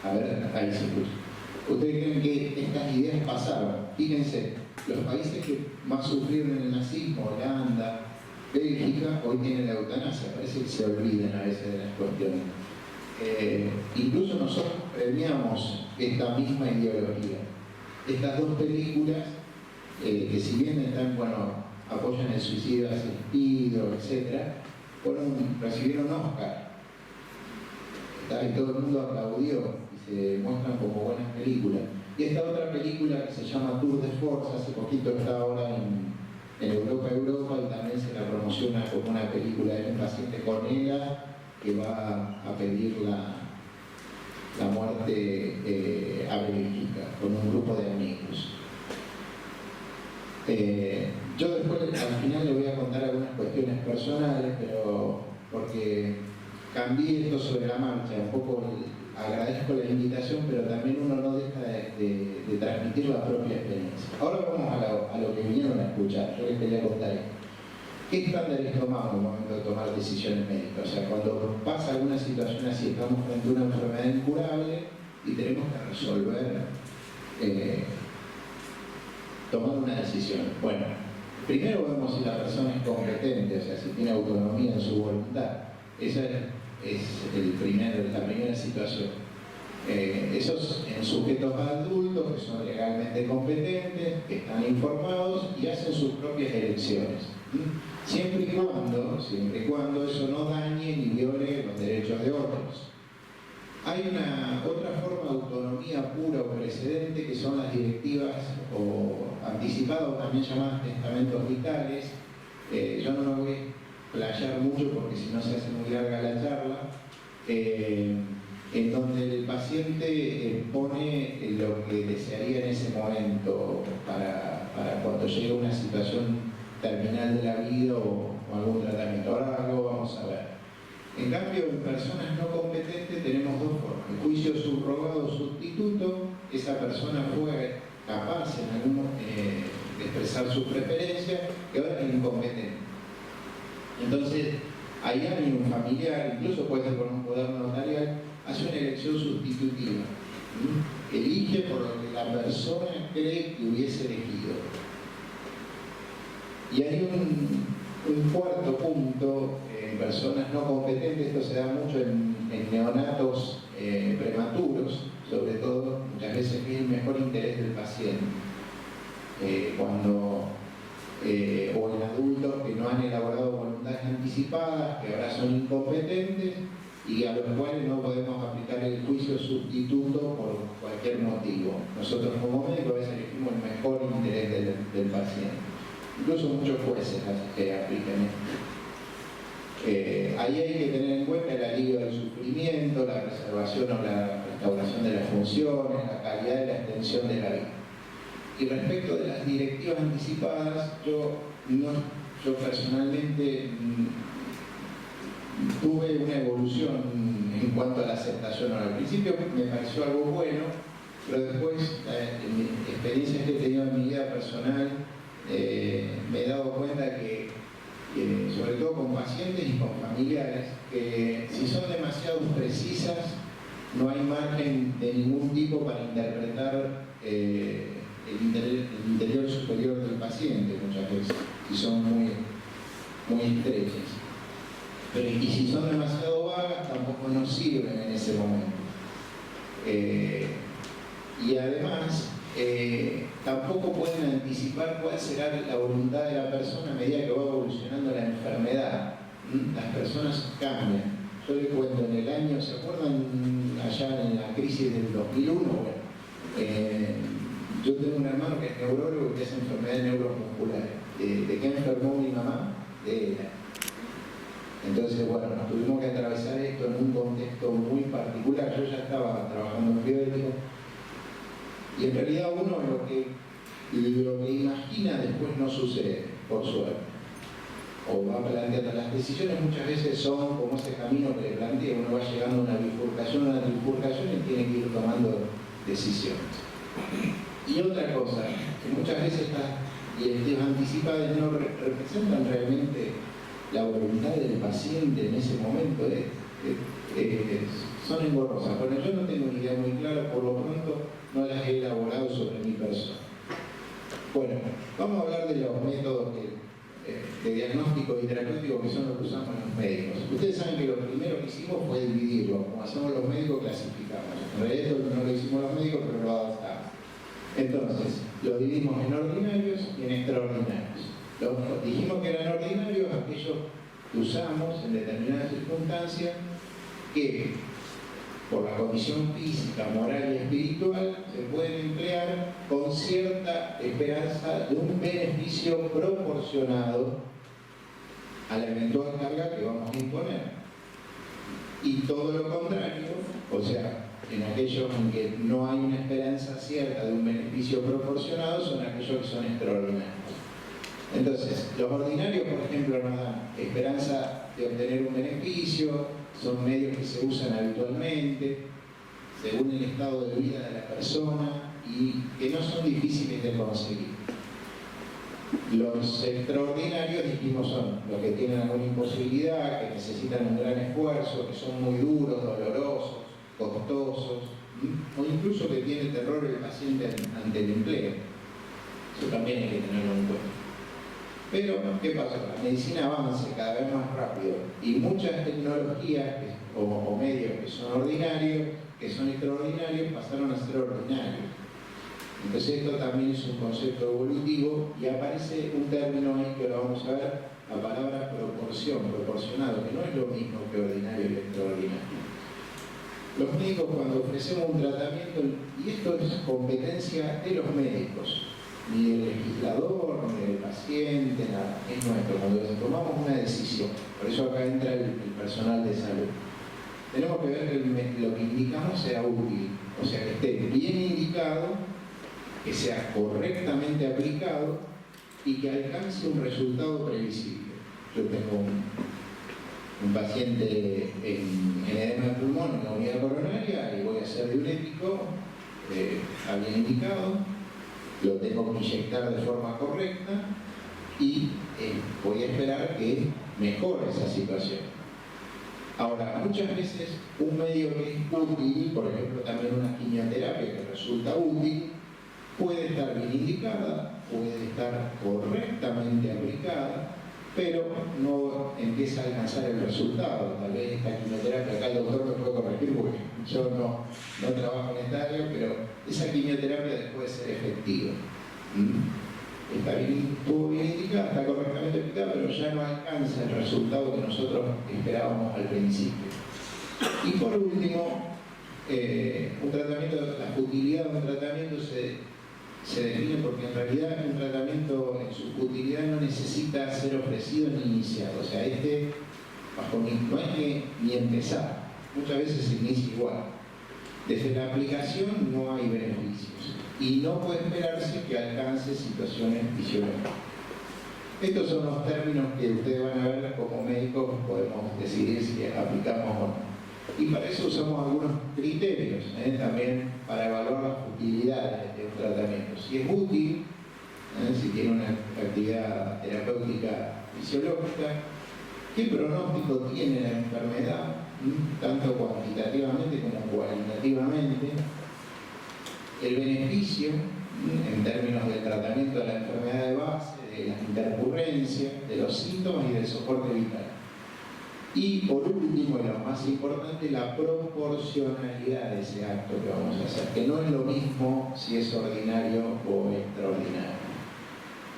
[SPEAKER 5] A ver, ahí se escucha. ¿Ustedes creen que estas ideas pasaron? Fíjense, los países que más sufrieron el nazismo, Holanda, Bélgica, hoy tienen la eutanasia. Parece que se olvidan a veces de las cuestiones. Incluso nosotros premiamos esta misma ideología. Estas dos películas que si bien están, apoyan el suicidio asistido, etc., recibieron Oscar. Y todo el mundo aplaudió y se muestran como buenas películas. Y esta otra película que se llama Tour de Force, hace poquito está ahora en Europa y también se la promociona como una película de un paciente con ELA que va a pedir la muerte a Bélgica con un grupo de amigos. Yo después al final le voy a contar algunas cuestiones personales, pero porque cambié esto sobre la marcha, un poco agradezco la invitación, pero también uno no deja de transmitir la propia experiencia. Ahora vamos a lo que vinieron a escuchar. Yo les quería contar esto. ¿Qué estándares tomamos en el momento de tomar decisiones médicas? O sea, cuando pasa alguna situación así, estamos frente a una enfermedad incurable y tenemos que resolver, tomar una decisión. Bueno, primero vemos si la persona es competente, o sea, si tiene autonomía en su voluntad. Esa es la primera situación. Esos en sujetos adultos que son legalmente competentes, que están informados y hacen sus propias elecciones. Siempre y cuando eso no dañe ni viole los derechos de otros. Hay otra forma de autonomía pura o precedente que son las directivas o anticipadas, también llamadas testamentos vitales. Yo no me voy a playar mucho porque si no se hace muy larga la charla, en donde el paciente pone lo que desearía en ese momento para cuando llegue a una situación terminal de la vida o algún tratamiento. Ahora lo vamos a ver. En cambio, en personas no competentes tenemos dos formas. El juicio subrogado sustituto, esa persona fue capaz de expresar su preferencia y ahora es incompetente. Entonces, hay alguien, un familiar, incluso puede ser con un poder notarial, hace una elección sustitutiva. Elige por lo que la persona cree que hubiese elegido. Y hay un cuarto punto en personas no competentes, esto se da mucho en neonatos prematuros, sobre todo, muchas veces es el mejor interés del paciente. O en adultos que no han elaborado voluntades anticipadas, que ahora son incompetentes y a los cuales no podemos aplicar el juicio sustituto por cualquier motivo. Nosotros como médicos a veces elegimos el mejor interés del paciente. Incluso muchos jueces que aplican esto. Ahí hay que tener en cuenta el alivio del sufrimiento, la preservación o la restauración de las funciones, la calidad de la extensión de la vida. Y respecto de las directivas anticipadas, yo personalmente tuve una evolución en cuanto a la aceptación. Al principio me pareció algo bueno, pero después, en mis experiencias que he tenido en mi vida personal, me he dado cuenta que, sobre todo con pacientes y con familiares, que si son demasiado precisas, no hay margen de ningún tipo para interpretar el interior superior del paciente muchas veces, si son muy estrechas. Pero y si son demasiado vagas, tampoco nos sirven en ese momento. Y además, tampoco pueden anticipar cuál será la voluntad de la persona a medida que va evolucionando la enfermedad. Las personas cambian. Yo les cuento, en el año, ¿se acuerdan allá en la crisis del 2001? Yo tengo un hermano que es neurólogo que hace enfermedades neuromusculares. ¿De qué enfermó mi mamá? De ELA. Entonces, bueno, nos tuvimos que atravesar esto en un contexto muy particular. Yo ya estaba trabajando en bioética y en realidad uno lo que imagina después no sucede, por suerte. O va planteando. Las decisiones muchas veces son como ese camino que le plantea, uno va llegando a una bifurcación y tiene que ir tomando decisiones. Y otra cosa, que muchas veces estas directivas anticipadas no representan realmente la voluntad del paciente en ese momento, son engorrosas. Bueno, yo no tengo una idea muy clara, por lo pronto no las he elaborado sobre mi persona. Bueno, vamos a hablar de los métodos de diagnóstico y terapéutico que son los que usamos los médicos. Ustedes saben que lo primero que hicimos fue dividirlo, como hacemos los médicos, clasificamos. En realidad esto no lo hicimos los médicos, pero lo adaptamos. Entonces, lo dividimos en ordinarios y en extraordinarios. Dijimos que eran ordinarios aquellos que usamos en determinadas circunstancias que, por la condición física, moral y espiritual, se pueden emplear con cierta esperanza de un beneficio proporcionado a la eventual carga que vamos a imponer. Y todo lo contrario, o sea, en aquellos en que no hay una esperanza cierta de un beneficio proporcionado, son aquellos que son extraordinarios. Entonces, los ordinarios, por ejemplo, nos dan esperanza de obtener un beneficio, son medios que se usan habitualmente, según el estado de vida de la persona, y que no son difíciles de conseguir. Los extraordinarios, dijimos, son los que tienen alguna imposibilidad, que necesitan un gran esfuerzo, que son muy duros, dolorosos, costosos, o incluso que tiene terror el paciente ante el empleo. Eso también hay que tenerlo en cuenta. Pero, ¿qué pasa? La medicina avanza cada vez más rápido y muchas tecnologías o medios que son ordinarios, que son extraordinarios, pasaron a ser ordinarios. Entonces esto también es un concepto evolutivo y aparece un término ahí que lo vamos a ver, la palabra proporción, proporcionado, que no es lo mismo que ordinario y extraordinario. Los médicos, cuando ofrecemos un tratamiento, y esto es competencia de los médicos, ni del legislador, ni del paciente, nada, es nuestro. Cuando tomamos una decisión, por eso acá entra el personal de salud, tenemos que ver que lo que indicamos sea útil, o sea, que esté bien indicado, que sea correctamente aplicado y que alcance un resultado previsible. Yo tengo un paciente en edema de pulmón en la unidad coronaria y voy a hacer diurético, está bien indicado, lo tengo que inyectar de forma correcta y voy a esperar que mejore esa situación. Ahora, muchas veces un medio que es útil, por ejemplo también una quimioterapia que resulta útil, puede estar bien indicada, puede estar correctamente aplicada, pero no empieza a alcanzar el resultado. Tal vez esta quimioterapia, acá el doctor me puede corregir porque yo no trabajo en esta área, pero esa quimioterapia después de ser efectiva. Estuvo bien indicada, está correctamente aplicada, pero ya no alcanza el resultado que nosotros esperábamos al principio. Y por último, la futilidad de un tratamiento se define porque en realidad un tratamiento en su futilidad no necesita ser ofrecido ni iniciado. O sea, no hay que ni empezar. Muchas veces se inicia igual. Desde la aplicación no hay beneficios y no puede esperarse que alcance situaciones fisiológicas. Estos son los términos que ustedes van a ver como médicos, podemos decidir si aplicamos o no. Y para eso usamos algunos criterios, también para evaluar las utilidades de un tratamiento. Si es útil, si tiene una actividad terapéutica fisiológica, qué pronóstico tiene la enfermedad, tanto cuantitativamente como cualitativamente, el beneficio en términos del tratamiento de la enfermedad de base, de las intercurrencias, de los síntomas y del soporte vital. Y por último, y lo más importante, la proporcionalidad de ese acto que vamos a hacer, que no es lo mismo si es ordinario o extraordinario.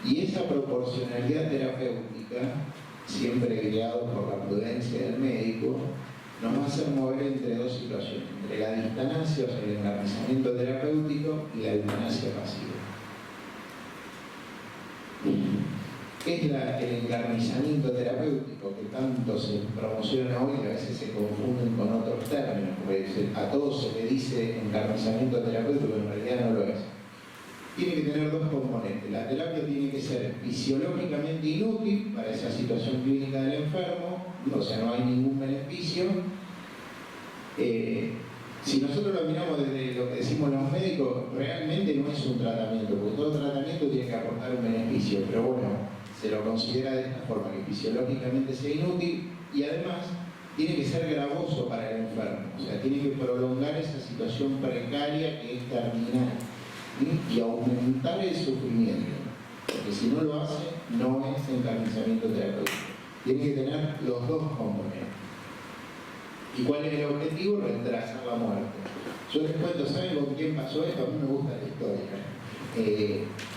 [SPEAKER 5] Y esa proporcionalidad terapéutica, siempre guiado por la prudencia del médico, nos va a hacer mover entre dos situaciones, entre la distanasia, o sea, el encarnizamiento terapéutico, y la eutanasia pasiva. ¿Qué es el encarnizamiento terapéutico que tanto se promociona hoy y a veces se confunden con otros términos? Porque a todos se le dice encarnizamiento terapéutico, pero en realidad no lo es. Tiene que tener dos componentes. La terapia tiene que ser fisiológicamente inútil para esa situación clínica del enfermo, o sea, no hay ningún beneficio. Si nosotros lo miramos desde lo que decimos los médicos, realmente no es un tratamiento, porque todo tratamiento tiene que aportar un beneficio, pero bueno, se lo considera de esta forma, que fisiológicamente sea inútil y además tiene que ser gravoso para el enfermo, o sea, tiene que prolongar esa situación precaria que es terminal y aumentar el sufrimiento, porque si no lo hace, no es encarnizamiento terapéutico. Tiene que tener los dos componentes. ¿Y cuál es el objetivo? Retrasar la muerte. Yo les cuento, ¿saben con quién pasó esto? A mí me gusta la historia.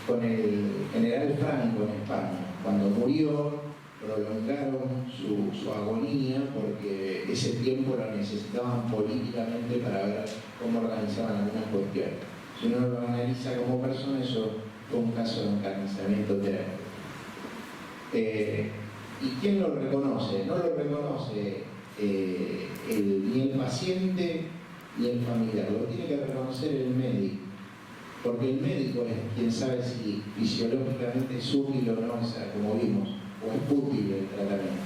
[SPEAKER 5] con el general Franco en España. Cuando murió, prolongaron su agonía porque ese tiempo lo necesitaban políticamente para ver cómo organizaban algunas cuestiones. Si uno lo analiza como persona, eso fue un caso de encarnizamiento terapéutico. ¿Y quién lo reconoce? No lo reconoce ni el paciente ni el familiar, lo tiene que reconocer el médico, porque el médico es quien sabe si fisiológicamente es útil o no, como vimos, o es útil el tratamiento.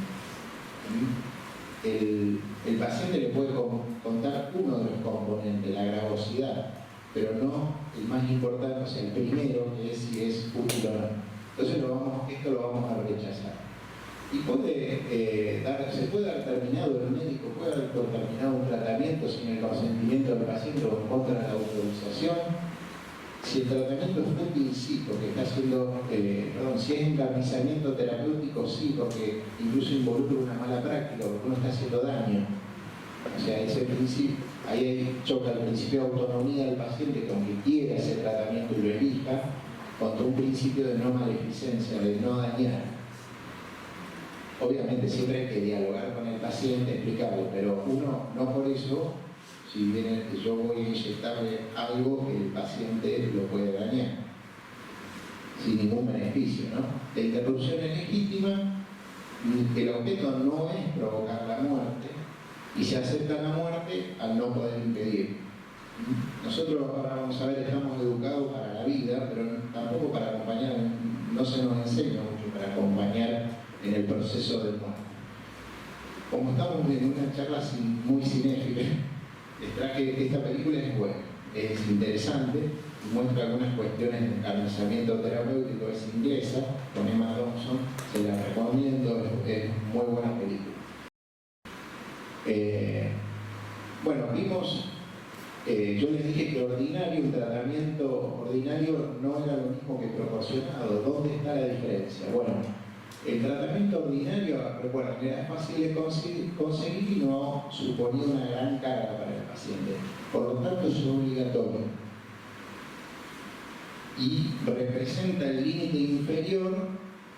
[SPEAKER 5] El paciente le puede contar uno de los componentes, la gravosidad, pero no el más importante, o sea, el primero, que es si es útil o no. Entonces esto lo vamos a rechazar. Y se puede haber terminado, el médico puede haber terminado un tratamiento sin el consentimiento del paciente o en contra de la autorización. Si el tratamiento es útil, sí, porque está haciendo, si es encarnizamiento terapéutico, sí, porque incluso involucra una mala práctica, porque uno está haciendo daño. O sea, ese principio, ahí choca el principio de autonomía del paciente, que aunque quiera ese tratamiento y lo elija, contra un principio de no maleficencia, de no dañar. Obviamente siempre hay que dialogar con el paciente, explicarle, pero uno no por eso, si viene yo voy a inyectarle algo que el paciente lo puede dañar, sin ningún beneficio, ¿no? La interrupción es legítima, el objeto no es provocar la muerte, y se acepta la muerte al no poder impedir. Nosotros, ahora vamos a ver, estamos educados para la vida, pero tampoco para acompañar, no se nos enseña mucho para acompañar en el proceso del muerte. Como estamos en una charla muy cinéfila, les traje esta película, es buena, es interesante, muestra algunas cuestiones de encarnizamiento terapéutico, es inglesa, con Emma Thompson, se la recomiendo, es muy buena película. Bueno, vimos, yo les dije que un tratamiento ordinario no era lo mismo que proporcionado. ¿Dónde está la diferencia? Bueno, el tratamiento ordinario, recuerden, era fácil de conseguir y no suponía una gran carga para el paciente. Por lo tanto, es obligatorio. Y representa el límite inferior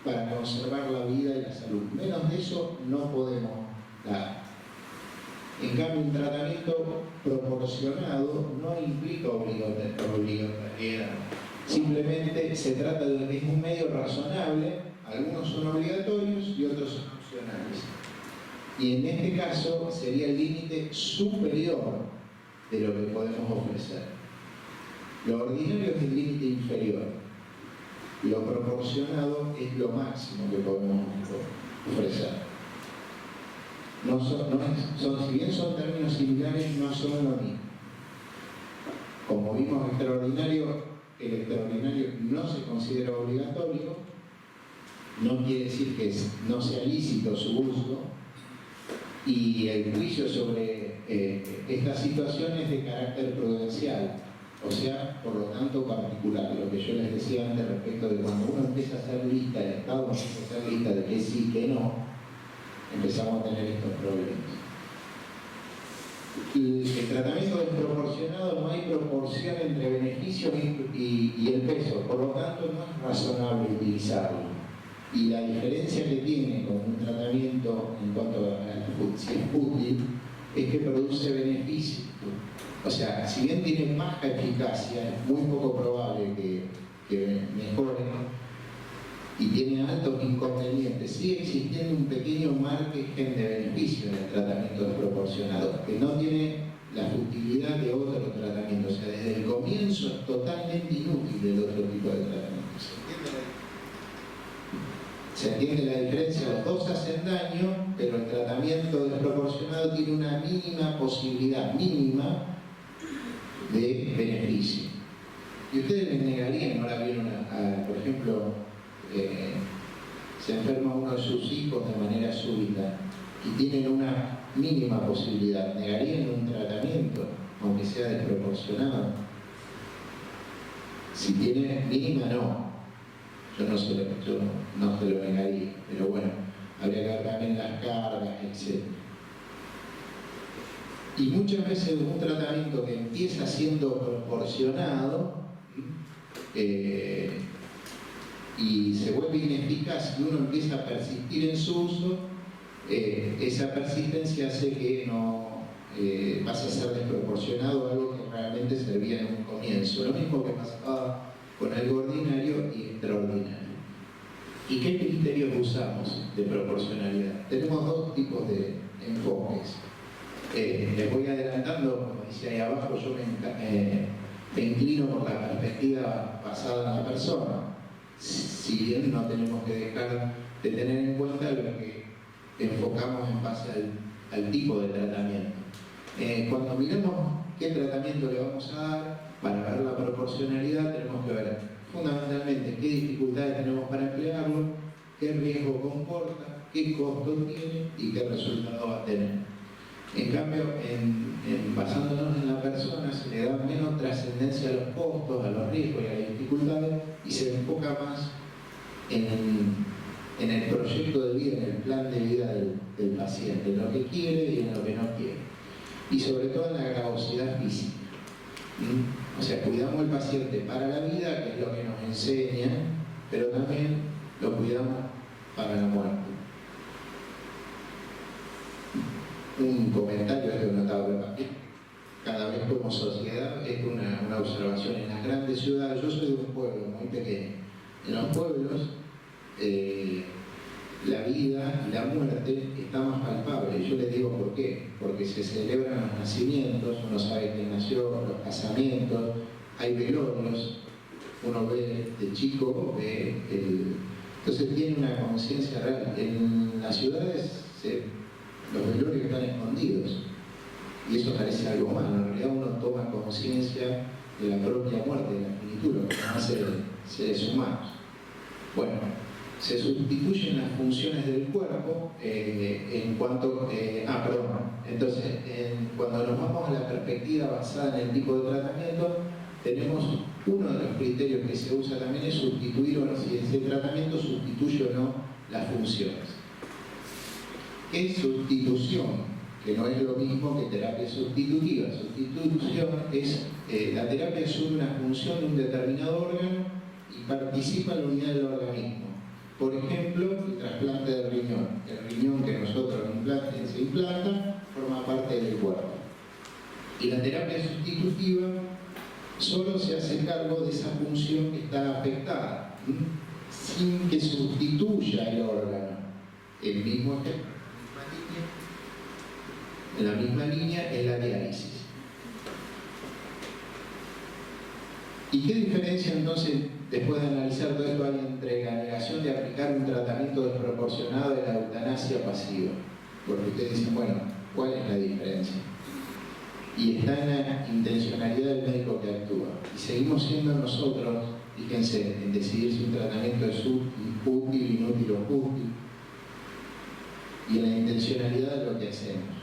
[SPEAKER 5] para conservar la vida y la salud. Menos de eso no podemos dar. En cambio, un tratamiento proporcionado no implica obligatoriedad. Simplemente se trata de un medio razonable. Algunos son obligatorios y otros son opcionales. Y en este caso sería el límite superior de lo que podemos ofrecer. Lo ordinario es el límite inferior. Lo proporcionado es lo máximo que podemos ofrecer. Si bien son términos similares, no son lo mismo. Como vimos, el extraordinario no se considera obligatorio. No quiere decir que no sea lícito su uso, y el juicio sobre estas situaciones es de carácter prudencial, o sea, por lo tanto particular. Lo que yo les decía antes respecto de cuando uno empieza a hacer lista, el Estado empieza a hacer lista de que sí, que no, empezamos a tener estos problemas. El tratamiento desproporcionado, no hay proporción entre beneficios y el peso, por lo tanto no es razonable utilizarlo. Y la diferencia que tiene con un tratamiento en cuanto a si es útil, es que produce beneficio. O sea, si bien tiene baja eficacia, es muy poco probable que mejore, y tiene altos inconvenientes, sigue existiendo un pequeño margen de beneficio en el tratamiento desproporcionado, que no tiene la futilidad de otro tratamiento. O sea, desde el comienzo es totalmente inútil el otro tipo de tratamiento. Se entiende la diferencia, los dos hacen daño, pero el tratamiento desproporcionado tiene una mínima posibilidad, mínima, de beneficio. Y ustedes les negarían, ahora vieron, por ejemplo, se enferma uno de sus hijos de manera súbita y tienen una mínima posibilidad, negarían un tratamiento, aunque sea desproporcionado. Si tiene mínima, no. Yo no se lo negaría, pero bueno, habría que ver también las cargas, etc. Y muchas veces un tratamiento que empieza siendo proporcionado y se vuelve ineficaz y uno empieza a persistir en su uso, esa persistencia hace que no pase a ser desproporcionado a algo que realmente servía en un comienzo. Lo mismo que pasaba con algo ordinario y extraordinario. ¿Y qué criterios usamos de proporcionalidad? Tenemos dos tipos de enfoques. Les voy adelantando, como dice ahí abajo, yo me inclino por la perspectiva basada en la persona, si bien no tenemos que dejar de tener en cuenta lo que enfocamos en base al tipo de tratamiento. Cuando miramos qué tratamiento le vamos a dar, para ver la proporcionalidad tenemos que ver fundamentalmente qué dificultades tenemos para emplearlo, qué riesgo comporta, qué costo tiene y qué resultado va a tener. En cambio, basándonos en la persona, se le da menos trascendencia a los costos, a los riesgos y a las dificultades y se enfoca más en el proyecto de vida, en el plan de vida del paciente, en lo que quiere y en lo que no quiere. Y sobre todo en la gravosidad física. O sea, cuidamos al paciente para la vida, que es lo que nos enseña, pero también lo cuidamos para la muerte. Un comentario es de un notable papel. Cada vez como sociedad es una observación en las grandes ciudades. Yo soy de un pueblo muy pequeño. En los pueblos la vida y la muerte está más palpable. Yo les digo por qué. Porque se celebran los nacimientos, uno sabe quién nació, los casamientos, hay velorios, uno ve de chico, entonces tiene una conciencia real. En las ciudades los velorios están escondidos y eso parece algo malo. En realidad uno toma conciencia de la propia muerte, de la finitud, lo que nos hace seres humanos. Bueno, se sustituyen las funciones del cuerpo en cuanto entonces cuando nos vamos a la perspectiva basada en el tipo de tratamiento, tenemos uno de los criterios que se usa también es sustituir o no, si ese tratamiento sustituye o no las funciones. ¿Qué es sustitución? Que no es lo mismo que terapia sustitutiva. Sustitución es la terapia asume una función de un determinado órgano y participa en la unidad del organismo. Por ejemplo, el trasplante de riñón. El riñón que nosotros se implanta forma parte del cuerpo. Y la terapia sustitutiva solo se hace cargo de esa función que está afectada, sin que sustituya el órgano. El mismo ejemplo, en la misma línea es la diálisis. ¿Y qué diferencia entonces, después de analizar todo esto, hay entre la negación de aplicar un tratamiento desproporcionado de la eutanasia pasiva? Porque ustedes dicen, bueno, ¿cuál es la diferencia? Y está en la intencionalidad del médico que actúa. Y seguimos siendo nosotros, fíjense, en decidir si un tratamiento es útil, inútil o útil, y en la intencionalidad de lo que hacemos.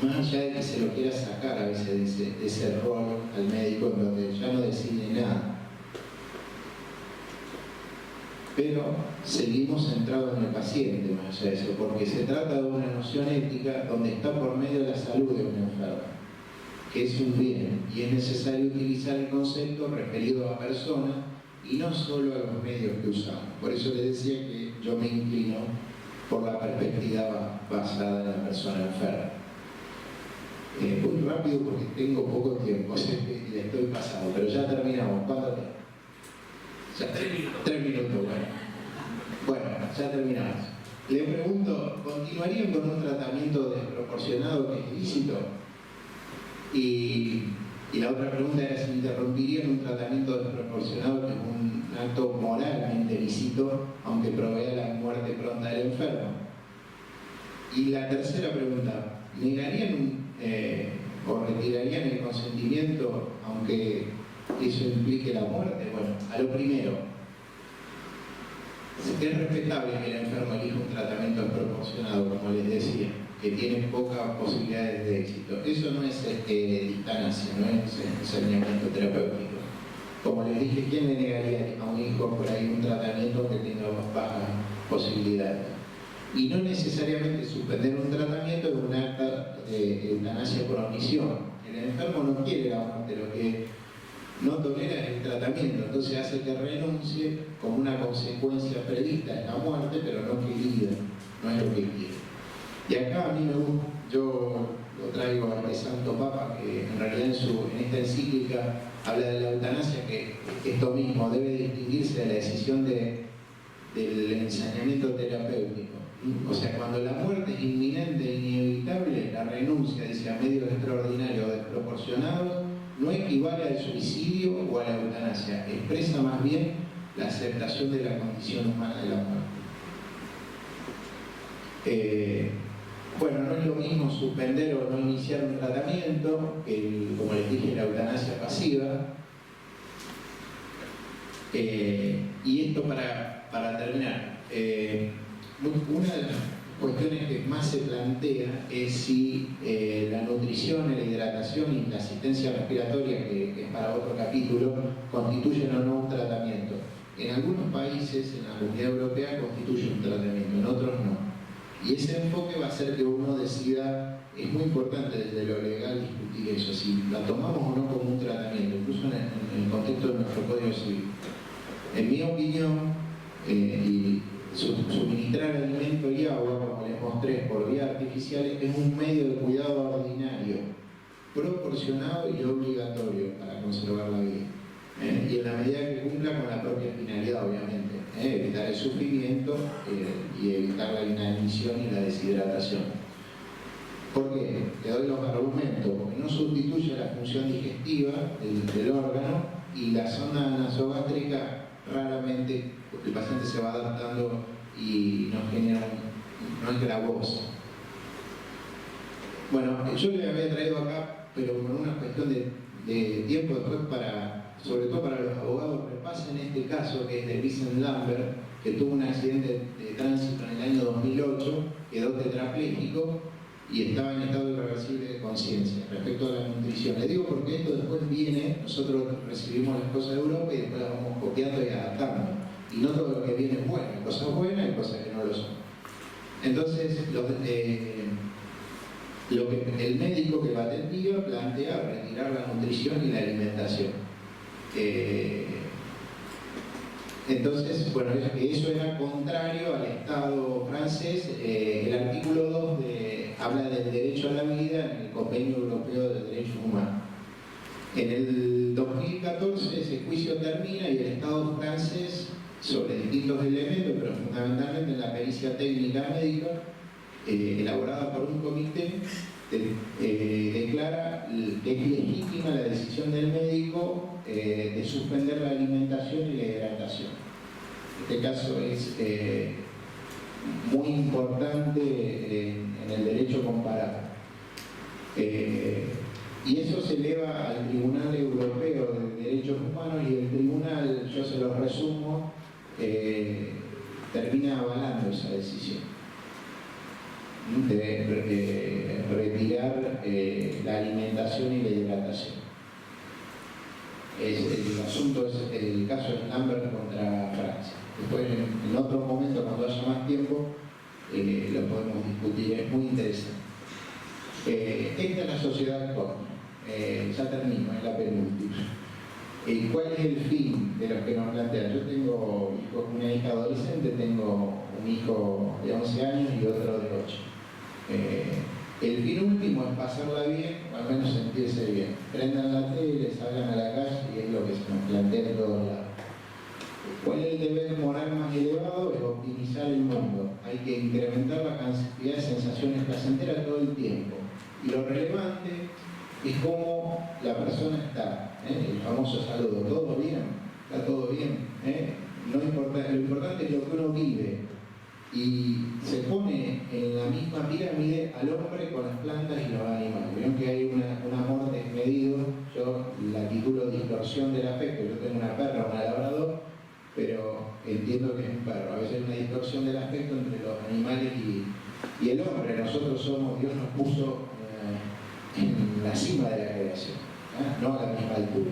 [SPEAKER 5] Más allá de que se lo quiera sacar a veces de ese rol al médico en donde ya no decide nada. Pero seguimos centrados en el paciente, más allá de eso, porque se trata de una noción ética donde está por medio de la salud de un enfermo, que es un bien, y es necesario utilizar el concepto referido a personas y no solo a los medios que usamos. Por eso les decía que yo me inclino por la perspectiva basada en la persona enferma. Muy rápido porque tengo poco tiempo, le estoy pasando, pero ya terminamos. ¿Cuánto tiempo? 3 minutos, bueno, ya terminamos. Le pregunto, ¿continuarían con un tratamiento desproporcionado que es ilícito? Y la otra pregunta era si interrumpirían un tratamiento desproporcionado que es un acto moralmente ilícito, aunque provea la muerte pronta del enfermo. Y la tercera pregunta, ¿negarían o retirarían el consentimiento aunque eso implique la muerte? Bueno, a lo primero, es respetable que el enfermo elija un tratamiento desproporcionado, como les decía, que tiene pocas posibilidades de éxito. Eso no es distanasia, no es enseñamiento terapéutico. Como les dije, ¿quién le negaría a un hijo por ahí un tratamiento que tenga bajas posibilidades? Y no necesariamente suspender un tratamiento es un acto de eutanasia por omisión. El enfermo no quiere la muerte, lo que no tolera el tratamiento, entonces hace que renuncie como una consecuencia prevista en la muerte, pero no querida, no es lo que quiere. Y acá a mí me gusta, yo lo traigo a este Santo Papa, que en realidad en esta encíclica habla de la eutanasia, que esto mismo debe distinguirse de la decisión del ensañamiento terapéutico. O sea, cuando la muerte es inminente e inevitable, la renuncia, dice, a medios extraordinarios o desproporcionados, no equivale al suicidio o a la eutanasia, expresa más bien la aceptación de la condición humana de la muerte. Bueno, no es lo mismo suspender o no iniciar un tratamiento que, como les dije, la eutanasia pasiva. Y esto para terminar. Una de las cuestiones que más se plantea es si la nutrición, la hidratación y la asistencia respiratoria, que es para otro capítulo, constituyen o no un tratamiento. En algunos países, en la Comunidad Europea, constituye un tratamiento, en otros no. Y ese enfoque va a hacer que uno decida, es muy importante desde lo legal discutir eso, si la tomamos o no como un tratamiento, incluso en el contexto de nuestro Código Civil. En mi opinión, y suministrar alimento y agua, como les mostré, por vías artificiales, es un medio de cuidado ordinario, proporcionado y obligatorio para conservar la vida. Y en la medida que cumpla con la propia finalidad, obviamente, evitar el sufrimiento y evitar la inanición y la deshidratación. ¿Por qué? Te doy los argumentos, porque no sustituye la función digestiva del órgano y la sonda nasogástrica raramente el paciente se va adaptando y no es gravosa. Bueno, yo le había traído acá, pero con una cuestión de tiempo después, sobre todo para los abogados, repasen este caso que es de Vincent Lambert, que tuvo un accidente de tránsito en el año 2008, quedó tetrapléjico y estaba en estado irreversible de conciencia respecto a la nutrición. Le digo porque esto después viene, nosotros recibimos las cosas de Europa y después las vamos copiando y adaptando. Y no todo lo que viene es bueno, hay cosas buenas y cosas que no lo son. Entonces, el médico que lo atendía plantea retirar la nutrición y la alimentación. Entonces, bueno, eso era contrario al Estado francés. El artículo 2 habla del derecho a la vida en el Convenio Europeo de Derechos Humanos. En el 2014 ese juicio termina y el Estado francés, sobre distintos elementos, pero fundamentalmente en la pericia técnica médica, elaborada por un comité, declara que es legítima la decisión del médico de suspender la alimentación y la hidratación. Este caso es muy importante en el derecho comparado. Y eso se eleva al Tribunal Europeo de Derechos Humanos y el tribunal, yo se lo resumo, termina avalando esa decisión de retirar la alimentación y la hidratación. El asunto es el caso de Lambert contra Francia. Después, en otro momento, cuando haya más tiempo, lo podemos discutir, es muy interesante. Esta es la sociedad actual. Ya termino, es la penúltima. ¿Cuál es el fin de los que nos plantean? Yo tengo una hija adolescente, tengo un hijo de 11 años y otro de 8. El fin último es pasarla bien, o al menos sentirse bien. Prendan la tele, salgan a la calle y es lo que se nos plantea en todos lados. ¿Cuál es el deber moral más elevado? Es optimizar el mundo. Hay que incrementar la cantidad de sensaciones placenteras todo el tiempo. Y lo relevante es cómo la persona está. El famoso saludo, ¿todo bien? ¿Está todo bien? No importa, lo importante es lo que uno vive. Y se pone en la misma pirámide al hombre con las plantas y los animales. Vieron que hay un amor desmedido, yo la titulo distorsión del afecto. Yo tengo una perra, una labrador, pero entiendo que es un perro. A veces hay una distorsión del afecto entre los animales y el hombre. Nosotros somos, Dios nos puso en la cima de la creación, no a la misma altura.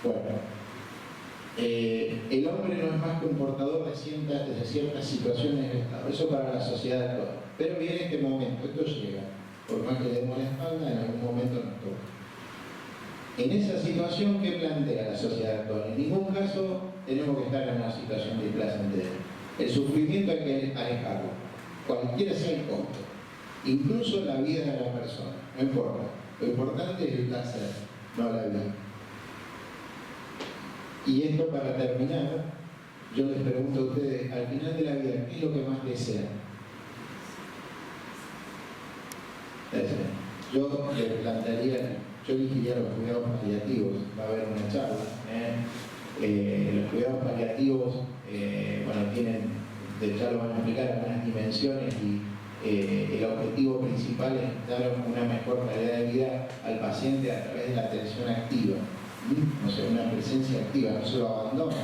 [SPEAKER 5] Bueno, el hombre no es más que un portador de ciertas situaciones del Estado. Eso para la sociedad actual. Pero viene este momento, esto llega. Por más que le demos la espalda, en algún momento nos toca. En esa situación, ¿qué plantea la sociedad actual? En ningún caso tenemos que estar en una situación displacentera. El sufrimiento hay que alejarlo, cualquiera sea el costo, incluso la vida de la persona, no importa. Lo importante es el placer, no la vida. Y esto, para terminar, yo les pregunto a ustedes, al final de la vida, ¿qué es lo que más desean? Yo les plantearía, yo elegiría los cuidados paliativos, va a haber una charla. Los cuidados paliativos, bueno, ya lo van a explicar, algunas dimensiones y el objetivo principal es dar una mejor calidad de vida al paciente a través de la atención activa, o sea, una presencia activa, no se lo abandona.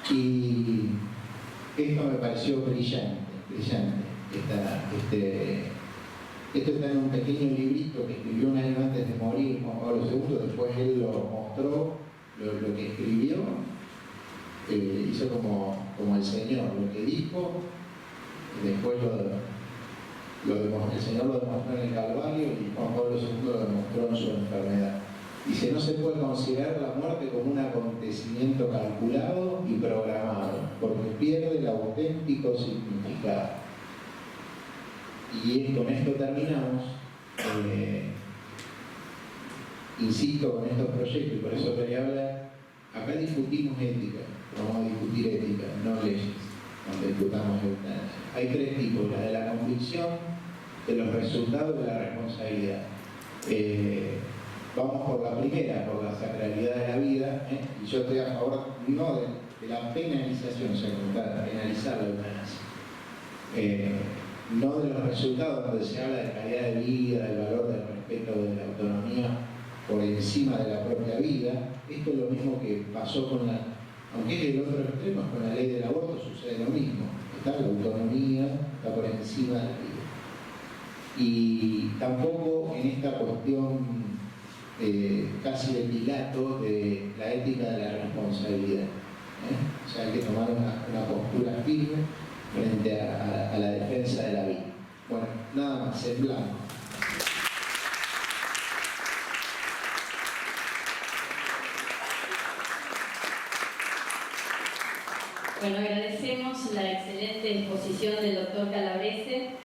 [SPEAKER 5] Y esto me pareció brillante. Esto está en un pequeño librito que escribió un año antes de morir Juan Pablo II, después él lo mostró, lo que escribió, hizo como el Señor, lo que dijo, después el Señor lo demostró en el Calvario y Juan Pablo II lo demostró en su enfermedad. Dice, no se puede considerar la muerte como un acontecimiento calculado y programado, porque pierde el auténtico significado. Y con esto terminamos. Insisto con estos proyectos, y por eso quería hablar. Acá discutimos ética, vamos a discutir ética, no leyes, cuando discutamos eutanasia. Hay tres tipos: la de la convicción, de los resultados y de la responsabilidad. Vamos por la primera, por la sacralidad de la vida, y yo estoy a favor no de la penalización, o sea, penalizar la eutanasia. No de los resultados, donde se habla de calidad de vida, del valor del respeto de la autonomía por encima de la propia vida. Esto es lo mismo que pasó aunque es el otro extremo, con la ley del aborto sucede lo mismo. Está la autonomía, está por encima de la vida. Y tampoco en esta cuestión casi de Pilato de la ética de la responsabilidad. O sea, hay que tomar una postura firme frente a la defensa de la vida. Bueno, nada más, en blanco.
[SPEAKER 1] Bueno, agradecemos la excelente exposición del doctor Calabrese.